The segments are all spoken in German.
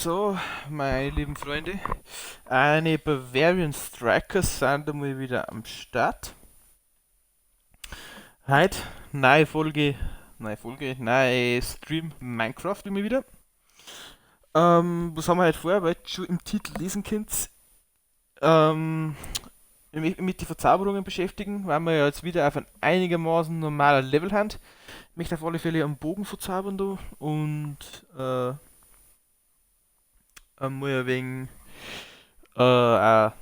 So, meine lieben Freunde, eine Bavarian Strikers sind einmal wieder am Start. Heute neue Stream Minecraft immer wieder. Was haben wir heute vor? Weil ihr schon im Titel lesen könnt, mit den Verzauberungen beschäftigen, weil wir ja jetzt wieder auf ein einigermaßen normaler Level haben. Ich möchte auf alle Fälle einen Bogen verzaubern da und mal ein wenig einfach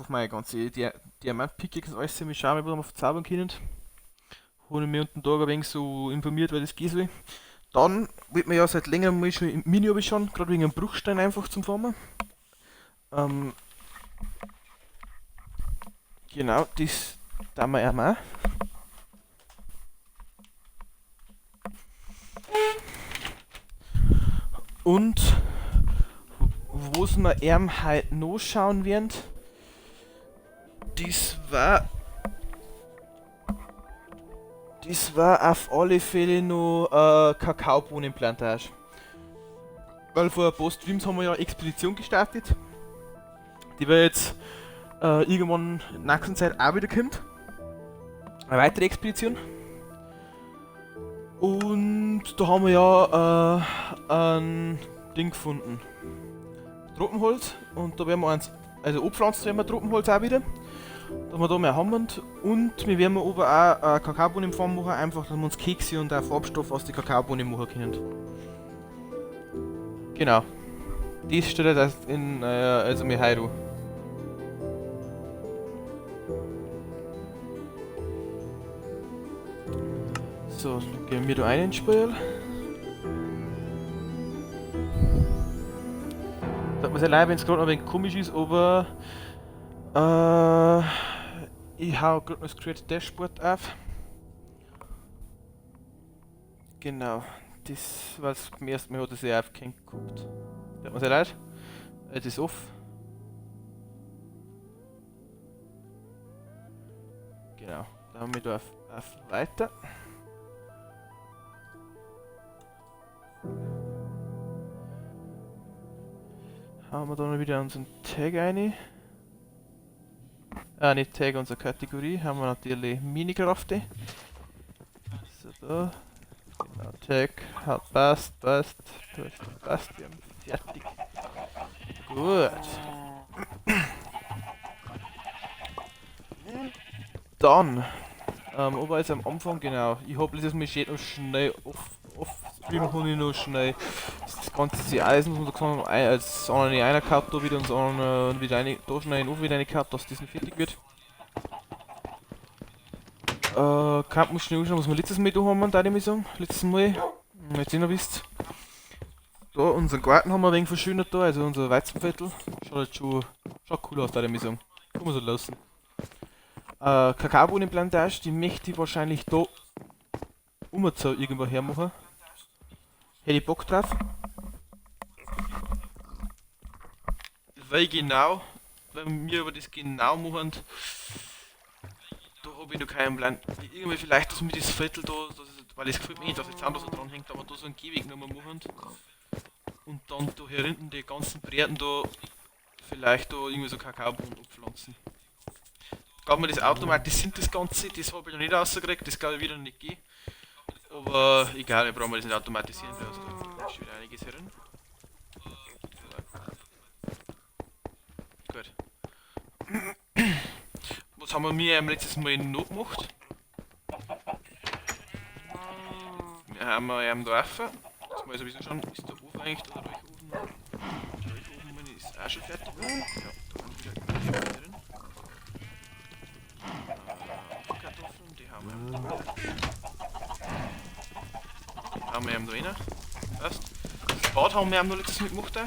meine ganze Diamant-Pickaxe alles ziemlich schauen, was wir verzaubern können. Habe ich mich unten Tag ein wenig so informiert, weil das geht soll. Dann wird man ja seit längerem mal schon im Mini schon, gerade wegen einem Bruchstein einfach zum Farmen. Ähm, genau, das da wir ja mal. Und was wir ihm halt noch schauen werden, das war auf alle Fälle noch Kakaobohnenplantage. Weil vor ein paar Streams haben wir ja Expedition gestartet. Die wir jetzt irgendwann in der nächsten Zeit auch wieder kommt. Eine weitere Expedition. Und da haben wir ja ein Ding gefunden. Tropenholz. Und da werden wir eins, also abpflanzen werden wir Tropenholz auch wieder. Da wir da mehr haben und wir werden aber auch Kakaobohnen im Farm machen, einfach dass wir uns Kekse und auch Farbstoff aus den Kakaobohnen machen können. Genau. Das steht jetzt in, also mit Hairu. So, dann gehen wir da ein ins Spiel. Sagt man sehr leid, wenn es gerade noch ein wenig komisch ist, aber ich hau gerade noch das Create Dashboard auf. Genau, das, weil es beim ersten Mal hat es ja aufgehängt gehabt. Tut mir sehr leid. Jetzt ist off. Genau, da haben wir da auf weiter. Haben wir da noch wieder unseren Tag rein. Nicht Tag, unsere Kategorie. Haben wir natürlich Minikrafte. So, da. Genau, Tag. Halt, passt. Wir haben fertig. Gut. Dann. Aber jetzt am Anfang, genau. Ich hab letztes Mal steht noch schnell Stream kann ich noch schnell das ganze Eisen und so als einer gehabt, da wieder und so wieder eine, da schnell in den Ofen wieder eine gehabt, dass das nicht fertig wird. Kann man schnell anschauen, was wir letztes Mal da haben, da ich sagen. Letztes Mal, jetzt ihr noch wisst. Da, unseren Garten haben wir ein wenig verschönert da, also unser Weizenviertel. Schaut jetzt schon cool aus, da ich sagen. Kann man so lassen. Kakaobohnenplantage, die möchte ich wahrscheinlich da irgendwo hermachen. Hätte ich Bock drauf. Weil wir aber das genau machen, da habe ich noch keinen Plan. Irgendwie vielleicht, dass wir das Viertel da, weil es gefällt mir nicht, dass jetzt anders so dran hängt, aber da so einen Gehweg nochmal machen. Und dann da hier hinten die ganzen Bräten da, vielleicht da irgendwie so Kakaobohnen abpflanzen. Gab mir das automatisiert das Ganze, das habe ich noch nicht rausgekriegt, das glaube ich wieder nicht gehen. Aber egal, wir brauchen das nicht automatisieren, da ist wieder einiges herin. Gut. Was haben wir letztes Mal noch gemacht? Wir haben am Dorf. Jetzt mal sowieso schauen, ist der Ofen eigentlich da durch oben? Durch oben ist auch schon fertig. Ja, da haben wir wieder drin. Kartoffeln, die haben wir. Die haben wir da rein. Passt. Das Bad haben wir noch letztes Mal gemacht.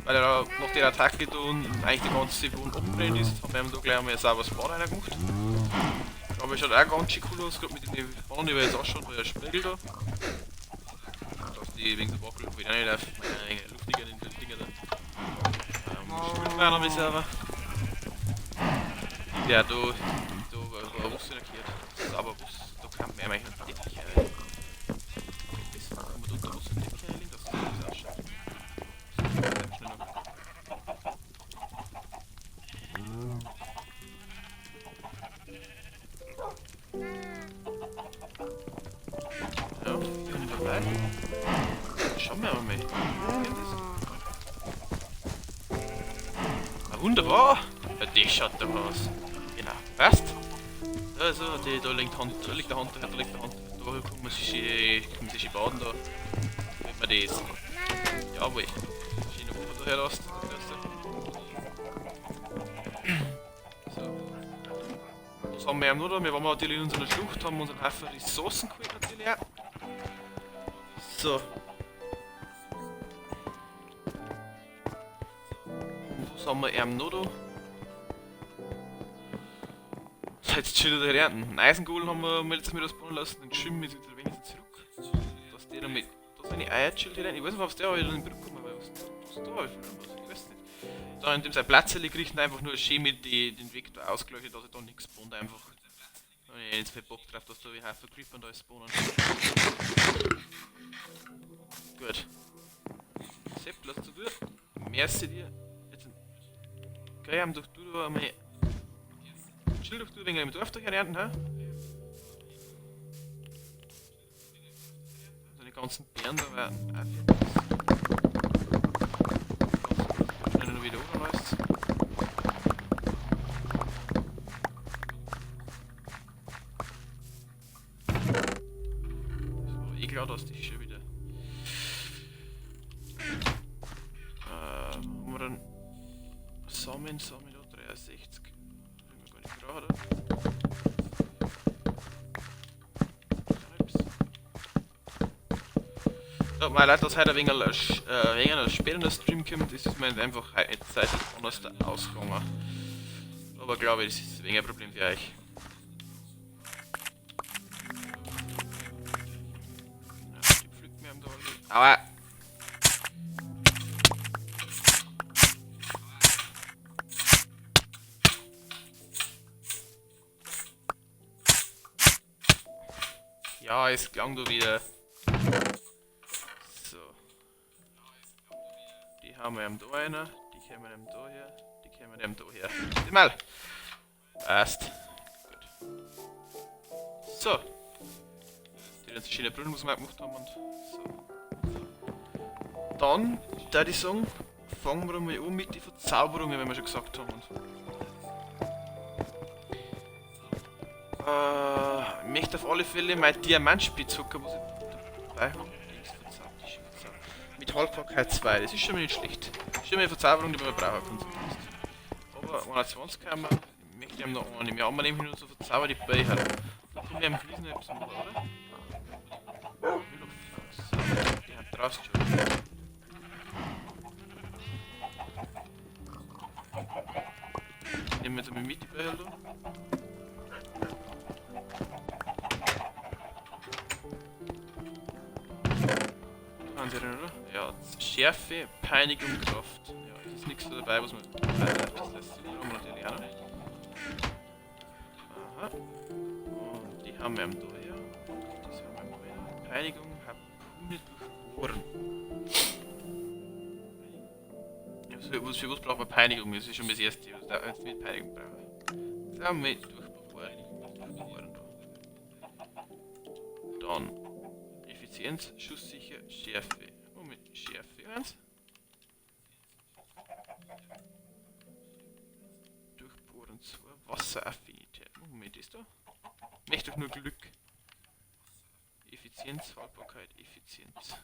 Weil er nach der Attacke da eigentlich die ganze Wohnung abgebrannt ist, haben wir ihm da gleich einmal ein sauberes Bad reingemacht. Aber es schaut auch ganz schön cool aus, gerade mit den Bahnen, die wir jetzt ausschauen, weil der Spiegel da. Dass die wegen der Wackel wieder nicht auf meine luftiger in den Dinger da. Spielt man noch ein bisschen, aber. Ja, da war Bus lackiert. Das ist aber Bus, da kann man eigentlich noch Teppich rein. Das kann man da unter Wasser Teppich reinlegen, das ist auch Ah, wunderbar! Ja, das schaut doch aus. Genau, passt. Also, da liegt der Hand, da liegt der Hand. Da kann man sich schön baden da. Wenn man das. Jawohl. Schön auf Foto herlässt. So. Was haben wir eben noch da? Wir waren natürlich in unserer Schlucht, haben unseren Haufen Ressourcen geholt natürlich auch. So. Und was haben wir eben noch da? Jetzt schon wieder ernten. Einen Eisengolem haben wir letztes Mal das bauen lassen, dann schwimmen wir jetzt wieder wenigstens zurück. Dass der damit. Da sind die Eierschild rein. Ich weiß nicht, ob es der wieder in den Brück kommen, weil was da habe ich weiß nicht. Da in dem sein Platz kriegt einfach nur schön mit den Weg da ausgeleuchtet, dass er da nichts spawnt einfach. Da habe ich jetzt viel Bock drauf, dass da wie Haufen Creeper da spawnen. Gut. Sepp, lass du durch. Merci dir. Jetzt. Geh am doch du da einmal. Chill doch du ein wenig im Dorf da ernten, hä? Also die ganzen Bären da werden auch fertig. Schnell noch wieder oben ist. So, eh klar, dass die schon wieder. Haben wir dann Samen da 63. Gerade. Ja, mal leid, dass heute ein wenig später Stream kommt, ist es mir einfach heute zeitlich anders ausgegangen. Aber glaube ich, das ist ein wenig ein Problem für euch. Ja, die pflücken wir da alle. Aber ja, es klang da wieder. So. Die haben wir eben da einer, die kommen eben da her, die kommen eben da her. Sieh mal! Passt. Gut. So. Die ganze schöne Brunnen, was wir gemacht haben und so. Dann, da ich sagen, fangen wir mal an mit den Verzauberungen, wenn wir schon gesagt haben. Ich möchte auf alle Fälle mein Diamantspitzhacker, was ich dabei habe. Mit Haltbarkeit 2, das ist schon mal nicht schlecht. Das ist schon mal eine Verzauberung, die man brauchen kann zumindest. Aber 21 haben wir, ich möchte ihm noch eine. Wir haben nämlich nur so verzauberte Becher. Da können wir am Fliesen etwas machen, oder? Die haben draußen schon. Nehmen wir jetzt einmal mit die Becher da. Oder? Ja, Schärfe, Peinigung, Kraft. Ja, es ist nichts dabei, was man. Das haben wir natürlich auch noch. Aha. Und die haben wir am da her. Das haben wir am da her. Peinigung, Harpune durchbohren. Ja, für was braucht man Peinigung? Das ist schon das erste, was da jetzt mit Peinigung brauchen. So, mit durchbohren. Dann. Effizienz, schusssicher, Schärfe. Moment, Schärfe 1. Durchbohren 2. Wasseraffinität. Moment, ist da? Ich möchte doch nur Glück. Effizienz, Haltbarkeit, Effizienz.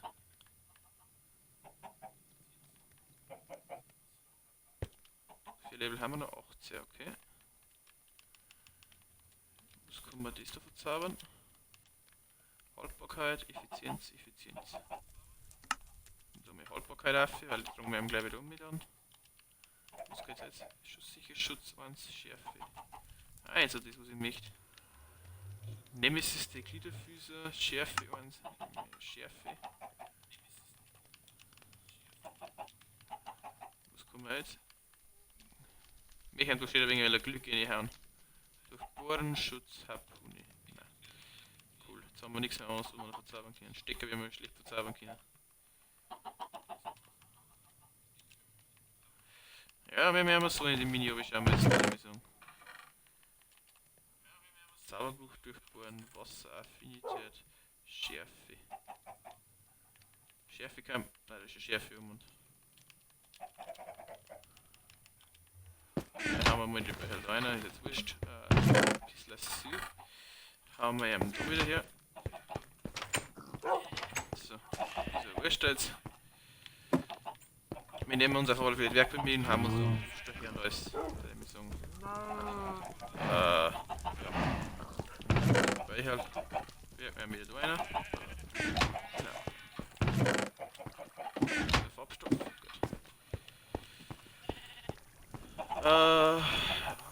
Für Level haben wir noch 18, okay. Was kann man das da verzaubern? Haltbarkeit, Effizienz. Und da mehr Haltbarkeit auf, weil das tragen wir gleich wieder um mit an. Was geht's jetzt? Schusssicher, Schutz 1, Schärfe. Also das, was ich möchte. Nemesis der Gliederfüßer, Schärfe 1, Schärfe. Was kann man jetzt? Mich einfach steht ein wenig Glück reinhauen. Durchbohren, Schutz, Harpune. Cool, jetzt haben wir nichts mehr aus, was wir noch verzaubern können. Stecker werden wir schlecht verzaubern können. Ja, wir haben so in dem Mini, aber ich schauen wir jetzt mal sagen. Zauberbuch durchbohren, Wasseraffinität, Schärfe. Schärfe kann. Nein, das ist eine Schärfe um und. wir mal die Behälter ist jetzt wurscht. Ein bisschen Süß. Hauen wir eben da wieder her. So, ist ja wurscht jetzt. Wir nehmen uns auf alle Fälle Werkpapier und haben uns so hier und alles. Da muss ich sagen. Ja. Weil halt. Wir haben wieder da einer. Genau. Der Farbstoff. Gut.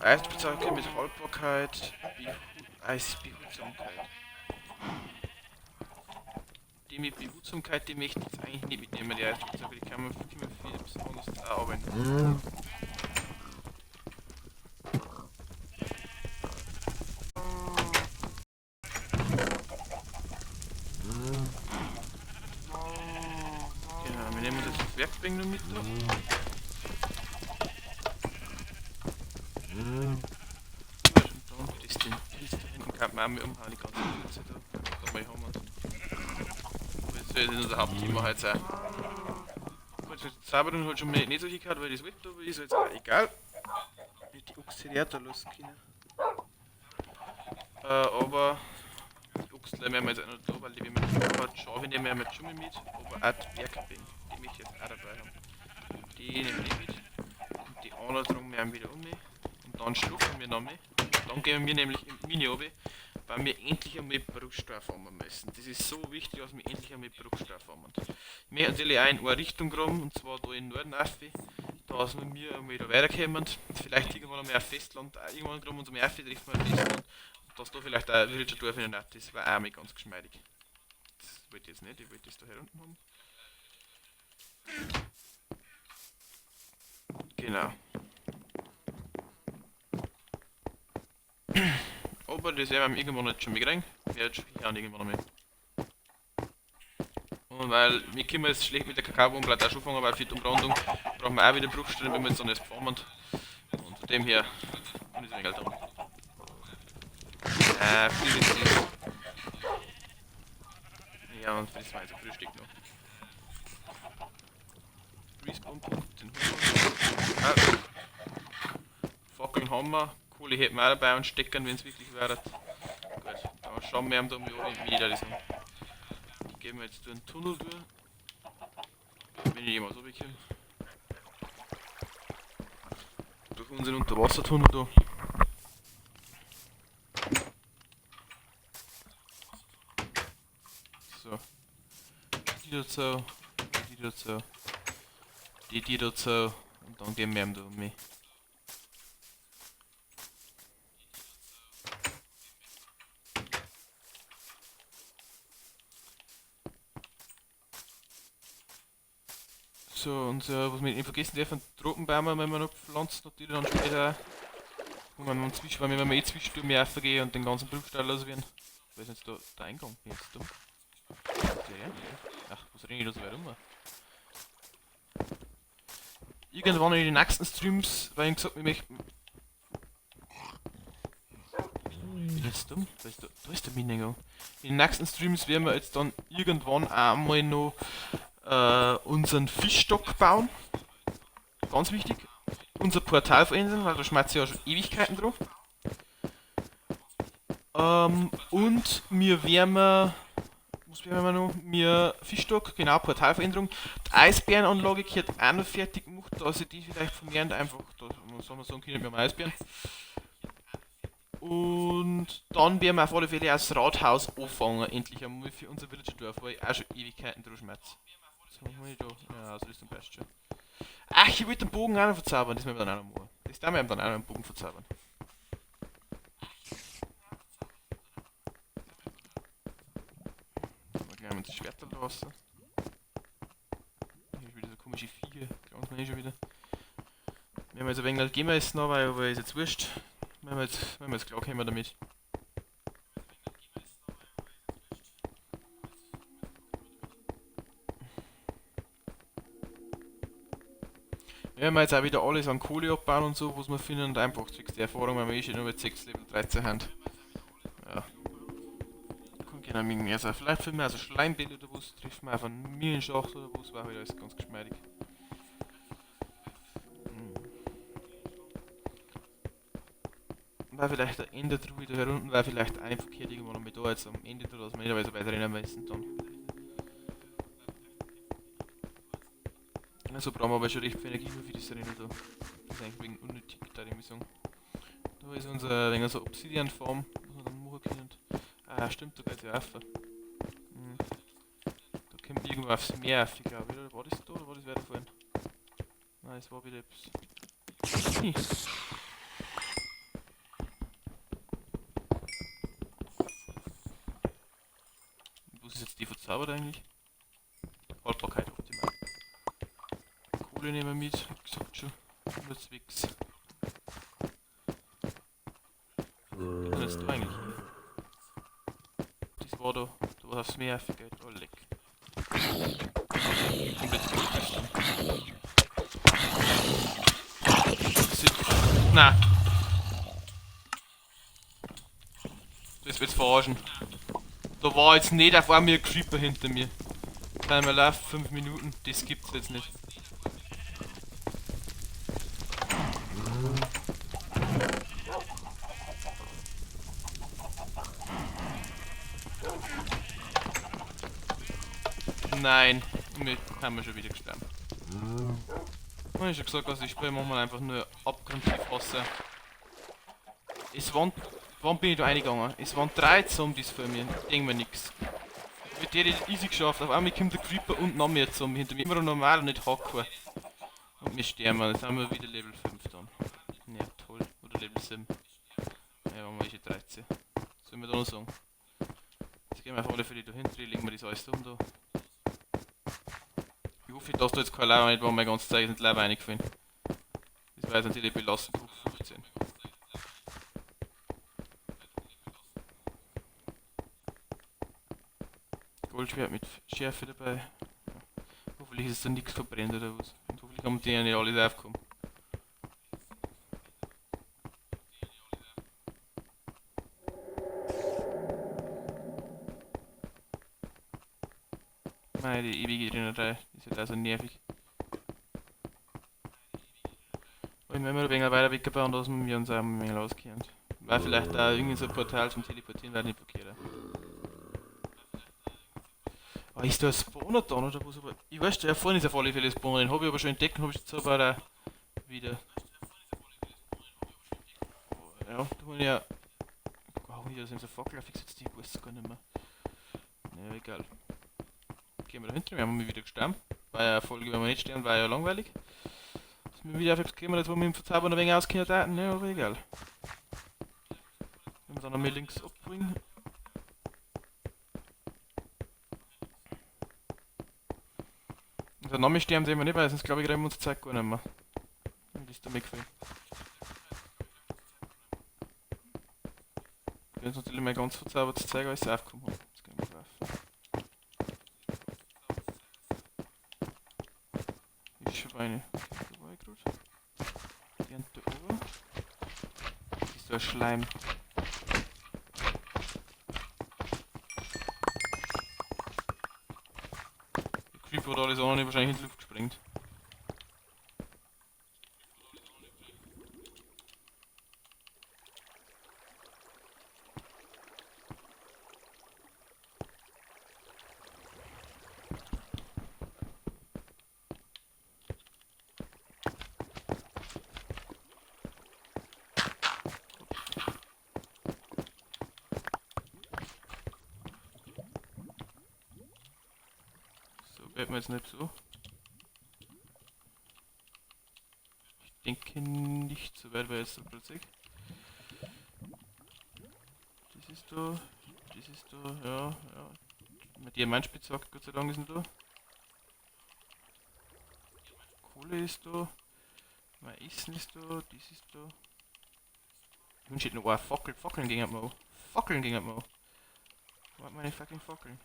Eisbezeichnung mit Haltbarkeit. Eisbehutsamkeit. Die mit Behutsamkeit, die möchte ich jetzt eigentlich nicht mitnehmen, die Eisbezeichnung. Die kann man viel besonders arbeiten. Genau, wir nehmen uns jetzt das Werkbank noch mit da. Und dann das den Pilz da hinten kann man auch mal umhauen, die ganze Pilze da. Da mal haben wir. Das wird unser Hauptthema heute sein. Gut, die Zauberung hat schon nicht so viel gehabt, weil das Wetter ist jetzt auch egal. Wie die Auxiliator lassen können. Aber die Ochsler werden wir jetzt auch noch da, weil die Schafe nehmen wir jetzt schon mal mit, aber auch die Werkbank, die möchte ich jetzt auch dabei haben. Die nehmen wir mit und die anderen drum werden wieder um mich und dann schlafen wir noch mal. Dann gehen wir nämlich im Mini runter, weil wir endlich einmal Bruchstoff haben müssen. Das ist so wichtig, dass wir endlich einmal Bruchstoff haben. Wir haben natürlich auch in eine Richtung gekommen, und zwar da in Norden auf, da sind wir einmal da weiterkommen. Vielleicht irgendwann einmal auf Festland, irgendwann gekommen, uns am Erfi trifft man auf Festland. Dass da vielleicht auch ein Villager-Dorf in der Nacht ist, war auch mal ganz geschmeidig. Das wollte ich jetzt nicht, ich wollte das da herunten haben. Genau. Aber das werden wir irgendwann jetzt schon mal kriegen. Wir jetzt schon irgendwann mal. Und weil wir können jetzt schlecht mit der Kakaobohnenblatt auch schon fangen, weil für die Umbrandung brauchen wir auch wieder Bruchstellen, wenn wir jetzt dann erst fahren. Und von dem her kann ich es egal drum. Viel ist das. Ja, und das war jetzt ein Frühstück noch. Respawn-Punkt, den holen wir. Fackeln haben wir, Kohle hätten wir auch dabei und Steckern, wenn es wirklich wäre. Gut, dann schauen wir da mal wie da das sind. Die gehen wir jetzt durch den Tunnel durch. Wenn ich jemals runterkomme. Durch unseren Unterwassertunnel da. So. Die dazu, die dazu, die dazu und dann gehen wir da um mich. So, und was wir nicht vergessen dürfen, Tropenbäume, wenn wir noch pflanzen, natürlich dann später auch. Wenn wir zwischen, wenn wir eh zwischendurch mehr gehen und den ganzen Bruchstein loswerden. Wo ist jetzt da der Eingang? Jetzt da. Der? Ach, was renne ich da so weit rum? Irgendwann in den nächsten Streams, weil ich gesagt habe, ich möchte. Ich bin jetzt dumm? Da ist der Minengang. In den nächsten Streams werden wir jetzt dann irgendwann einmal noch unseren Fischstock bauen. Ganz wichtig. Unser Portal verändern, weil da schmeißt ja schon Ewigkeiten drauf. Und wir werden was werden wir noch? Wir Fischstock, genau, Portalveränderung. Die Eisbärenanlage gehört auch noch fertig gemacht, dass ich die vielleicht vermehren einfach, da soll man sagen können, wir haben Eisbären. Und dann werden wir auf alle Fälle auch das Rathaus anfangen, endlich einmal für unser Villager-Dorf, weil ich auch schon Ewigkeiten drauf schmerz. So, mal da. Ja, so ist dann passt schon. Ach, ich wollte den Bogen auch noch verzaubern, das müssen wir dann auch noch machen. Das darf wir dann auch noch einen Bogen verzaubern. Mal gleich mal das Schwert da lassen. Hier ist wieder so komische Viecher, ganz mal schon wieder. Wir haben jetzt ein wenig gehen wir jetzt noch, weil ist jetzt wurscht. Wenn wir jetzt klar kommen damit. Wir werden jetzt auch wieder alles an Kohle abbauen und so, was wir finden und einfach zwecks der Erfahrung, weil wir eh schon nur mit 6 Level 13 haben. Ja. Kann gerne ein mehr sein. Vielleicht finden wir also Schleimbälle oder was, treffen wir einfach einen Minenschacht oder was, war halt alles ganz geschmeidig. war vielleicht ein Ende drüber wieder unten, war vielleicht ein verkehrt irgendwo noch mit da jetzt am Ende da, dass wir nicht so weiter rennen müssen dann. Also brauchen wir aber schon recht viel Energie für das Rennen da. Das ist eigentlich wegen unnötig, da ich sagen. Da ist unser wegen so Obsidian-Farm, was wir dann machen können. Ah stimmt, da geht's ja rauf. Da kommt irgendwo aufs Meer auf, ich glaube, oder? War das da oder war das weiter vorhin? Nein, es war wieder etwas. Was ist jetzt die verzaubert eigentlich? Haltbarkeit optimal. Kohle nehmen wir mit, hab gesagt schon. Nur Zwicks. Was ist das da eigentlich? Das war da war aufs Meer aufgeht. Oh leck. Komplett zurückgestern. Na. Das wird's verarschen. Da war jetzt nicht auf einmal ein Creeper hinter mir. Timer läuft 5 Minuten, das gibt's jetzt nicht. Nein, wir haben wir schon wieder gestorben. Ich hab schon gesagt, also ich spiele manchmal einfach nur abgrundtief Wasser. Wann bin ich da reingegangen? Es waren 3 Zombies vor mir, irgendwie nix. Mit der hätte ich easy geschafft, auf einmal kommt der Creeper und noch mehr Zombie hinter mir. Immer noch normal und nicht Hardcore. Und wir sterben, jetzt haben wir wieder Level 5 dann. Ja, toll. Oder Level 7. Ja, waren wir schon 13. Was soll wir da noch sagen? Jetzt gehen wir auf alle Fälle da hinten, legen wir das alles um da. Ich hoffe, dass da jetzt kein Lava nicht war, meine ganze Zeit sind Lava reingefallen. Das war jetzt natürlich belastend hoch 15. Goldschwert mit Schärfe dabei. Ja. Hoffentlich ist es dann nichts verbrennt oder was. Und hoffentlich haben die ja nicht alles aufgekommen. Meine, die ewige Rennerei, die ist halt also nervig. Und wenn wir ein wenig weiter wegbauen, dass wir uns auch ein wenig auskennen. Weil vielleicht da irgendwie so ein Portal zum Teleportieren wäre nicht verkehrt. Aber ist da ein Spawner da oder was? Aber ich weiß, ja, vorhin ist auf alle Fälle ein Spawner, den habe ich aber schon entdeckt und habe ich jetzt aber auch wieder. Ja, da habe ich ja. Wow, hier sind so Fackel fix, ich weiß es gar nicht mehr. Ja, egal. Gehen wir da hinten, wir haben wieder gestorben. War ja eine Folge, wenn wir nicht sterben, war ja langweilig. Dass wir wieder auf etwas kommen, wo wir im Verzaubern ein wenig auskennen hätten, ne, aber egal. Wenn wir dann einmal links abbringen. Also Name sterben sehen wir nicht, weil sonst glaube ich kriegen wir unsere Zeit gar nicht mehr. Und das ist da mitgefallen. Wir haben natürlich mal ganz verzaubertes Zeug alles aufgekommen haben. Jetzt gehen wir drauf. Schweine. Da war ich gerade. Die haben da oben. Das ist so ein Schleim. Der Creeper hat alles andere wahrscheinlich in die Luft gesprengt. Geht mir jetzt nicht so. Ich denke nicht so weit, weil jetzt so plötzlich. Das ist da, das ist da, ja. Mein Diamantspitzhack, Gott sei Dank ist noch da. Kohle ist da. Mein Essen ist da, das ist da. Ich wünsche noch Fackeln, Fackeln gegen mal. Fackeln gegen mal. Wo hat meine fucking Fackeln?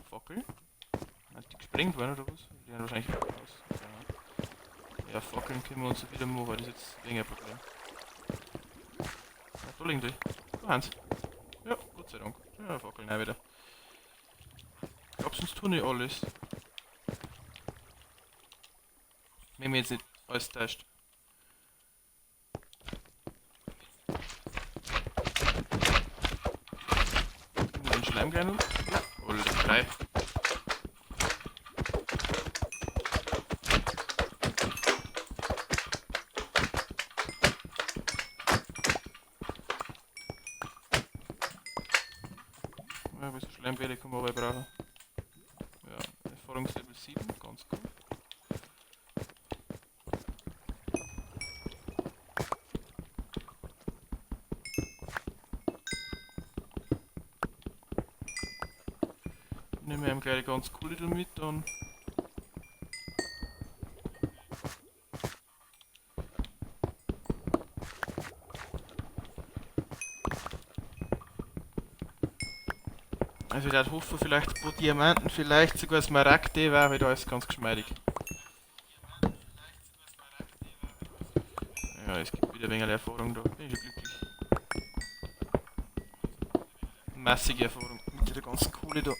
Fackeln? Hat die gesprengt worden oder was? Die haben wahrscheinlich aus. Ja, Fackeln können wir uns wieder machen, weil das ist jetzt länger ein Problem. Ja, da liegen die. Da haben sie. Ja, Gott sei Dank. Ja, Fackeln auch wieder. Ich glaub, sonst tun die alles. Wenn wir jetzt nicht Als Test. Den Schleimgranul. Oder 3. Ja, bis Schleimbälle kann man aber brauchen. Ja, Erfahrungslevel 7, ganz gut. Nehmen wir ihm gleich ganz coole damit dann. Also ich würde hoffen, vielleicht ein paar Diamanten, vielleicht sogar Smaragde wäre wieder alles ganz geschmeidig. Ja, es gibt wieder ein wenig Erfahrung da. Bin ich glücklich. Massige Erfahrung mit der ganzen Kohle da.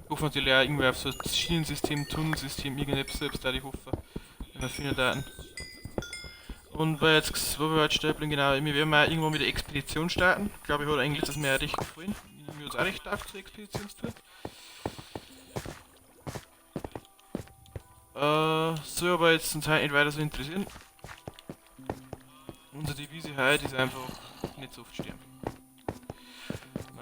Ich hoffe natürlich auch irgendwie auf so ein Schienensystem, Tunnelsystem, irgendetwas selbst da ich hoffe, wenn wir viele Daten. Und wo wir jetzt stehen bleiben, genau, wir werden mal irgendwo mit der Expedition starten. Ich glaube, ich habe eigentlich das mir richtig gefallen. Mir hat es auch recht taugt, zur Expedition zu tun. Soll aber jetzt zum Teil nicht weiter so interessieren. Unsere Devise heute ist einfach nicht so oft sterben.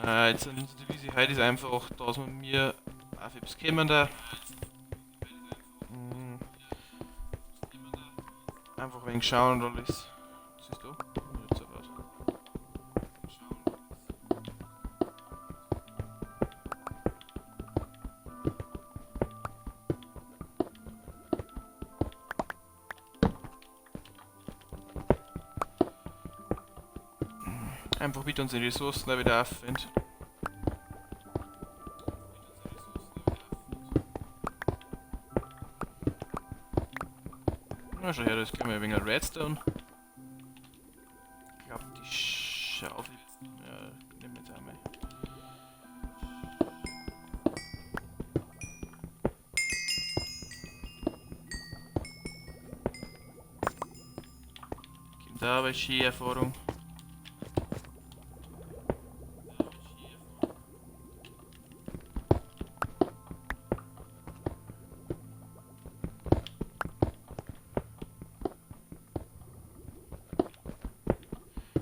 Jetzt unsere Devise heute ist einfach, dass wir mir auf etwas kommen da. Einfach ein wenig schauen und alles. Was ist da? Jetzt aber was. Einfach mit unseren Ressourcen da wieder auffinden. Na schau her, das können wir ein wenig Redstone. Ich glaube die Schaufel. Ja, nehmen wir jetzt einmal. Gibt da aber Ski-Erfahrung.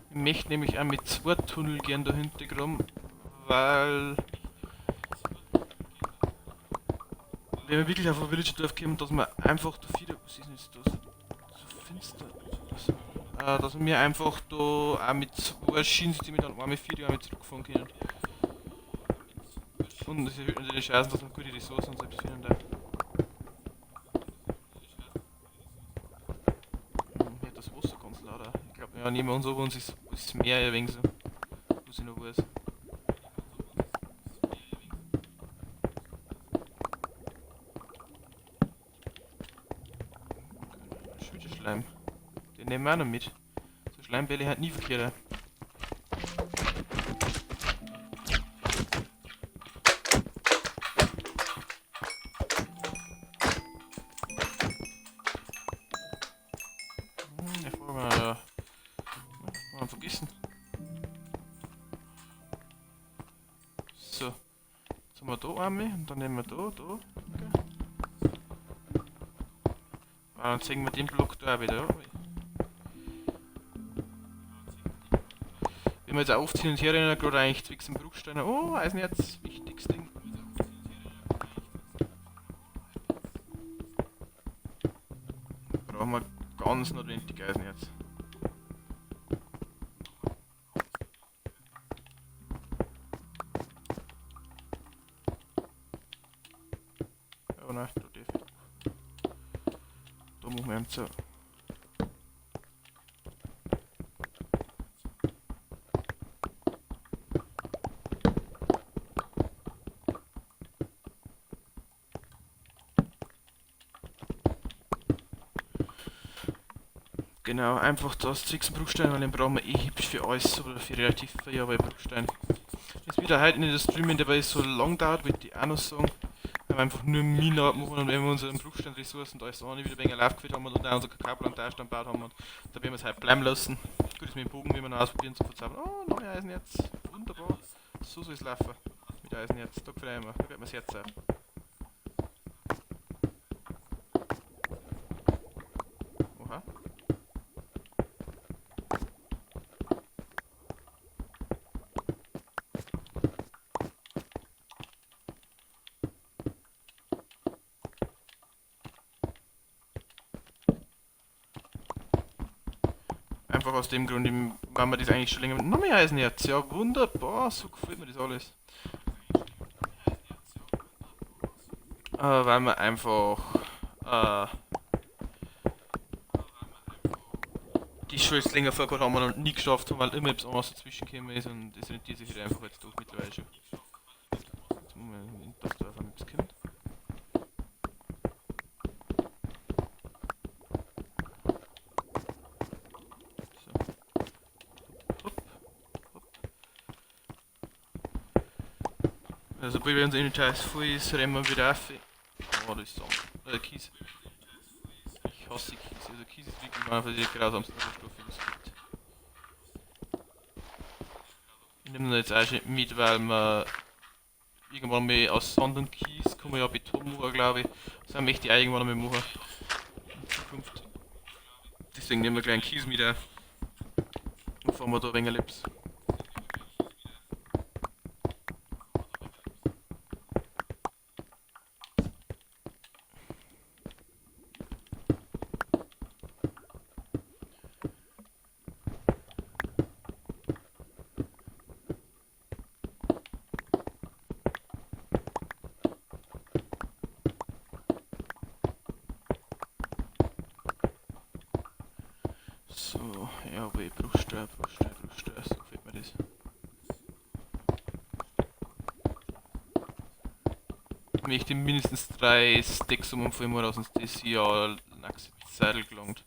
Ich möchte nämlich auch mit 2 Tunnel gern da hinten rum, weil wenn wir wirklich auf ein Village-Dorf kommen, dass wir einfach da wieder, was ist denn jetzt das? So finster. Also, dass wir einfach da auch mit 2 Schienensystemen dann einmal 4 Jahre zurückfahren können. Und es erhöht natürlich die Chancen, dass wir gute Ressourcen selbst finden da. Hier das Wasser ganz lauter. Ich glaube, ja, neben uns ober uns ist das Meer ein wenig so. Was ich noch weiß. Schöner Schleim. Den nehmen wir auch noch mit. So Schleimbälle hat nie verkehrt. Vergessen. So. Jetzt haben wir da einmal und dann nehmen wir da. Okay. Dann zeigen wir den Block da auch wieder. Wenn wir jetzt auch oft hin und her rennen, gerade eigentlich zwischen den Bruchsteinen. Oh, Eisenerz, wichtiges Ding. Brauchen wir ganz notwendig Eisenerz. Oh nein, da darf ich. Da machen wir so. Genau, einfach das Zix Bruchstein, weil den brauchen wir eh hübsch für alles oder für relativ viel, aber Bruchstein. Das wieder heute in der Streaming, der weil es so lang dauert, würde ich auch noch sagen. Wenn wir einfach nur Minen abmachen und wenn wir unsere Bruchsteinressourcen da alles auch nicht wieder ein wenig aufgeführt haben und auch unsere Kakaoplantage dann gebaut haben und da werden wir es halt bleiben lassen. Gut, ist mit dem Bogen, wie wir noch ausprobieren zu verzaubern. Oh, neue Eisenerz. Wunderbar. So soll es laufen. Mit Eisenerz. Da freuen wir. Da geht mir das Herz auf. Oha. Einfach aus dem Grund, wenn wir das eigentlich schon länger mit noch mehr Eisenerz. Ja, wunderbar. So gefällt mir das alles. Weil wir einfach äh, die schon jetzt länger vorgehabt haben und nie geschafft haben, weil immer etwas anderes dazwischen gekommen ist und das rentiert sich wieder einfach jetzt durch mittlerweile schon. Jetzt muss man in das Dorf haben, das kommt. So. Hopp, hopp. Also, bei uns Inventar ist voll ist, rennen wir wieder auf. Oh, das ist Sand. Kies. Ich hasse Kies. Also, Kies ist wirklich einfach die grausamste Rohstoffe, die es gibt. Ich nehme ihn jetzt auch schon mit, weil wir irgendwann mal aus Sand und Kies kann man ja Beton machen, glaube ich. Das möchte ich auch irgendwann mal machen. In Zukunft. Deswegen nehmen wir gleich einen Kies mit auf. Und fahren wir da ein wenig Lips. So, ja, aber Bruchsteuer, so gefällt mir das. Ich möchte mindestens 3 Stacks um voll mal aus uns das Jahr Lachs Seidel gelangt.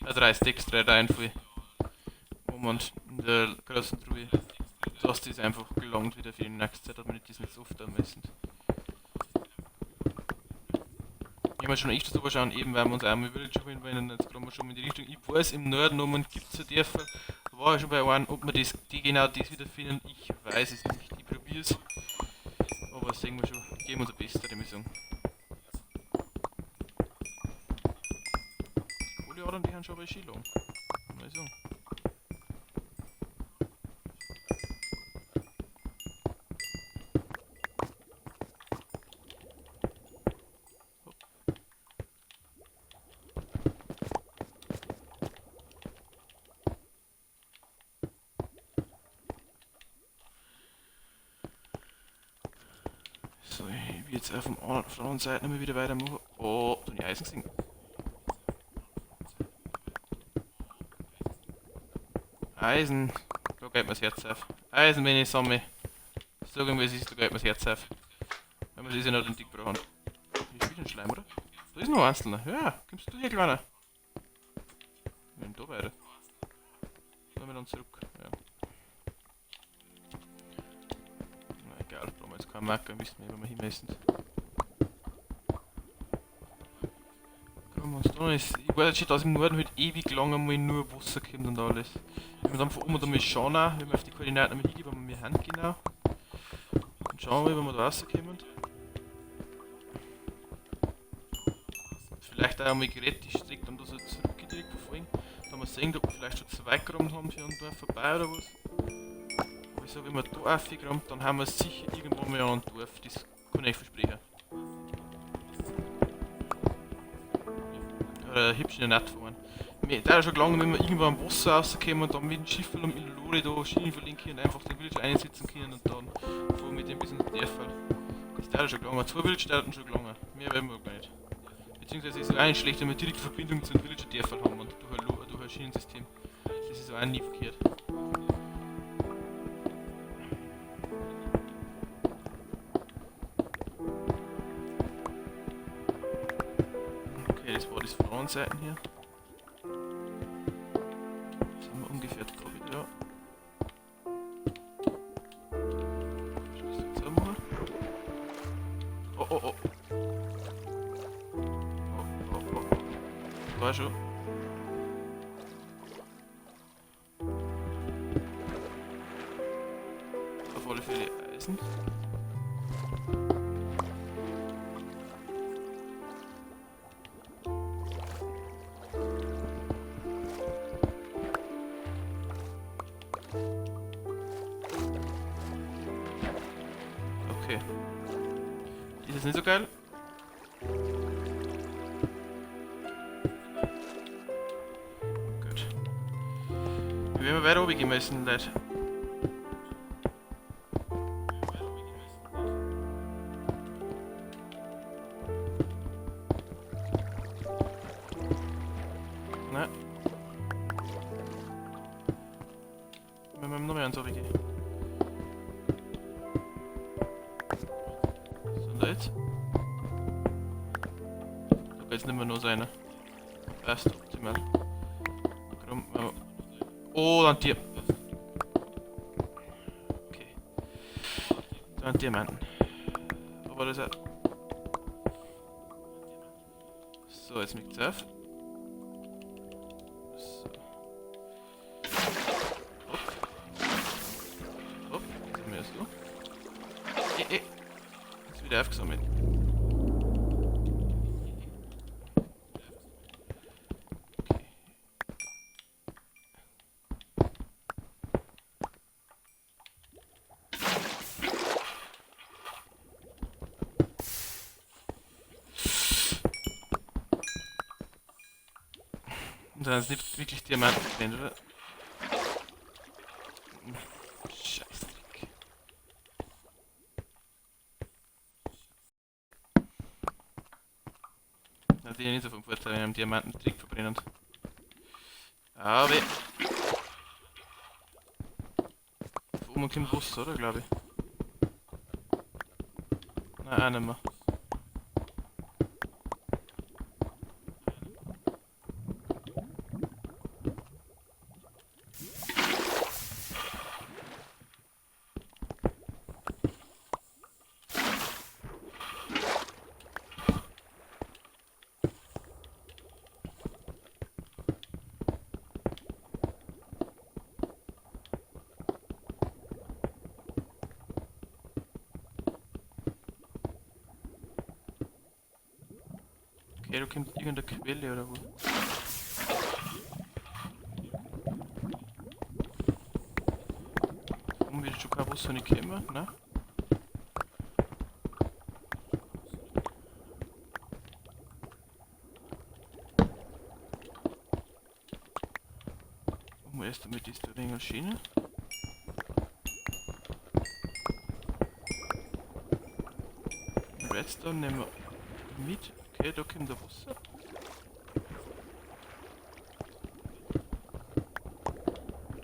3 Stacks, 3 Reihen voll. Wo man in der großen Truhe, dass das einfach gelangt wieder für die nächste Zeit, dass man nicht das nicht so oft messen. Ich habe schon echt so schauen, eben weil wir uns einmal Village holen wollen, jetzt kommen wir schon in die Richtung. Ich weiß, im Norden oben gibt es so Dörfer, da war ich schon bei einem, ob wir die genau das wieder finden, ich weiß es nicht, ich probiere es. Aber das sehen wir schon, geben wir unser Bestes, würde ich sagen. Die Kohleadern, die haben schon aber schön lang, muss ich sagen. So, ich will jetzt auf der anderen Seite nochmal wieder weitermachen. Oh, da habe ich Eisen gesehen. Eisen, da geht mir das Herz auf. Eisen, wenn ich sammle. Sagen wir, es ist, da geht mir das Herz auf. Wenn wir das ja noch den Dick brauchen. Hier ist wieder ein Schleim, oder? Da ist noch ein einzelner. Ja, kommst du hier, Kleiner? Wir sind da weiter. Dann wir dann zurück. Ja. Na egal, brauchen wir jetzt keinen Marker, wissen wir, wo wir hinmessen. Ich weiß schon, dass im Norden halt ewig lang einmal nur Wasser kommt und alles. Wenn wir dann von oben mal schauen, auch, wenn wir auf die Koordinaten einmal hingehen, wenn wir Hand genau. Und schauen wir, wenn wir da rauskommen. Vielleicht auch einmal gerät die Strecke dann da so zurückgedreht verfolgen. Da wir sehen, ob wir vielleicht schon 2 Gramm haben für ein Dorf vorbei oder was. Aber ich sage, wenn wir da aufgerammt, dann haben wir sicher irgendwo mal an ein Dorf, das kann ich versprechen. Hübsch in der Nacht fahren. Da ist schon gelangt, wenn wir irgendwo am Wasser rauskommen und dann mit dem Schiff um in Lore da Schienen verlinken und einfach den Village einsetzen können und dann fahren wir mit dem bis ins Dörfer. Das dauert schon gelangt. 2 Village dauert schon gelangt. Mehr werden wir gar nicht. Beziehungsweise ist es auch nicht schlecht, wenn wir direkte Verbindung zu den Villager Dörfern haben und durch ein Schienensystem. Das ist auch nie verkehrt. Okay, das war das von der anderen Seite hier. war schon. Auf alle Fälle Eisen. Okay. Die ist nicht so geil. Gut. Wir werden weiter oben gehen müssen, Leute. Nein. Wir müssen noch mehr ans Oben gehen. So, und jetzt? Da kann jetzt nicht mehr nur sein. Erst optimal. Komm, oh, dann die. Okay. Dann Diamanten. Aber das hat. So, jetzt mit auf. So. Hopp, sind wir so. Jetzt wieder aufgesammelt. Und dann ist nicht wirklich Diamanten drin, oder? Scheißdreck. Das ist ja nicht so vom Vorteil, wenn einem Diamanten Trick verbrennen. Aber. Von oben kommt Bus, oder? Glaube ich. Nein, auch nicht mehr. Okay, da kommt irgendeine Quelle oder wo. Warum wird schon kein Wasser nicht kommen? Ne? Machen wir erst damit diese Ringe Schiene. Redstone nehmen wir mit. Okay, da kommt der Wasser.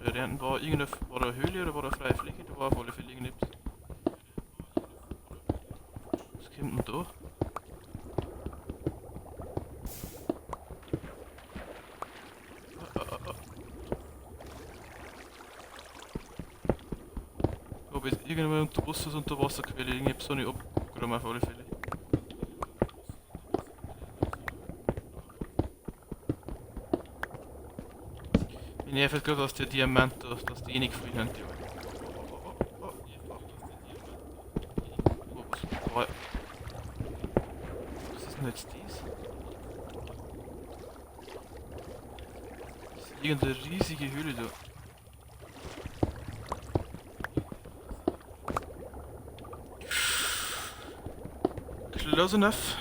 Da hinten war irgendeine war eine Höhle oder war eine freie Fläche? Da war auf alle Fälle irgendetwas. Was kommt denn da? Aber ist irgendwann unter Wasser, so unter Wasserquelle, irgendetwas so nicht abgegraben auf alle Fälle. Ich nervt gerade, dass der Diamant, dass die eh nicht gefunden haben. Was ist denn jetzt dies? Das ist irgendeine riesige Höhle da. Close enough.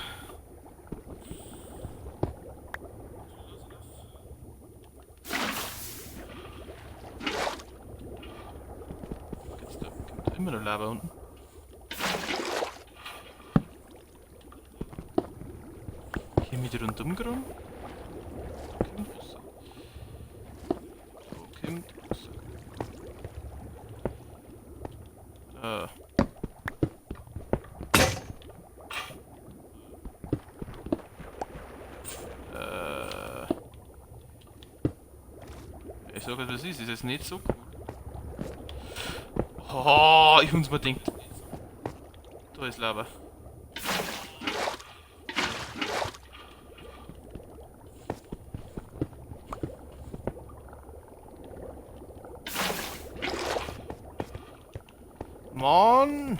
Immer noch Lava unten. Hier mit rundum geräumt. Kommt Wasser. Wo kommt Wasser? Ich sage, das ist jetzt nicht so cool. Oh, ich uns mal denkt. Da ist Lava. Mann!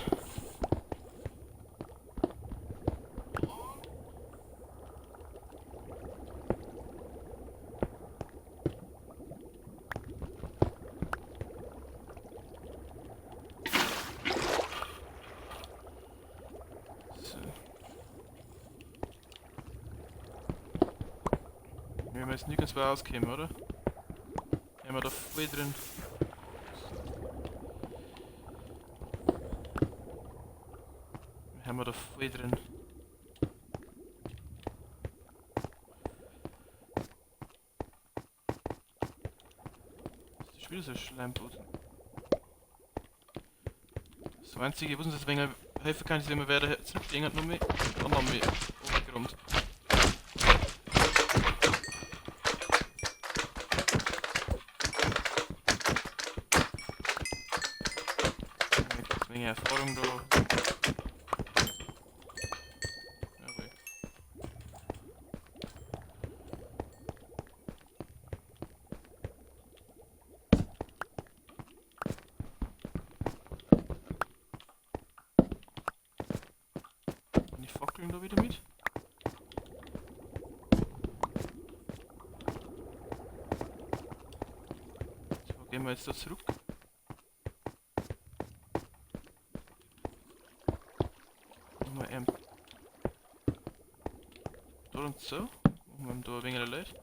So. Wir müssen nirgends mehr auskommen, oder? Haben wir da voll drin. Haben wir da voll drin. Das ist wieder so ein Schleimboot. Das Einzige, was uns jetzt ein wenig helfen kann, ist, wenn wir werden jetzt nicht noch mehr und noch mehr umgeräumt. Ein wenig Erfahrung da. Okay. Und die Fackeln da wieder mit. So, gehen wir jetzt da zurück. Machen wir da und so. Machen wir da ein wenig Leid.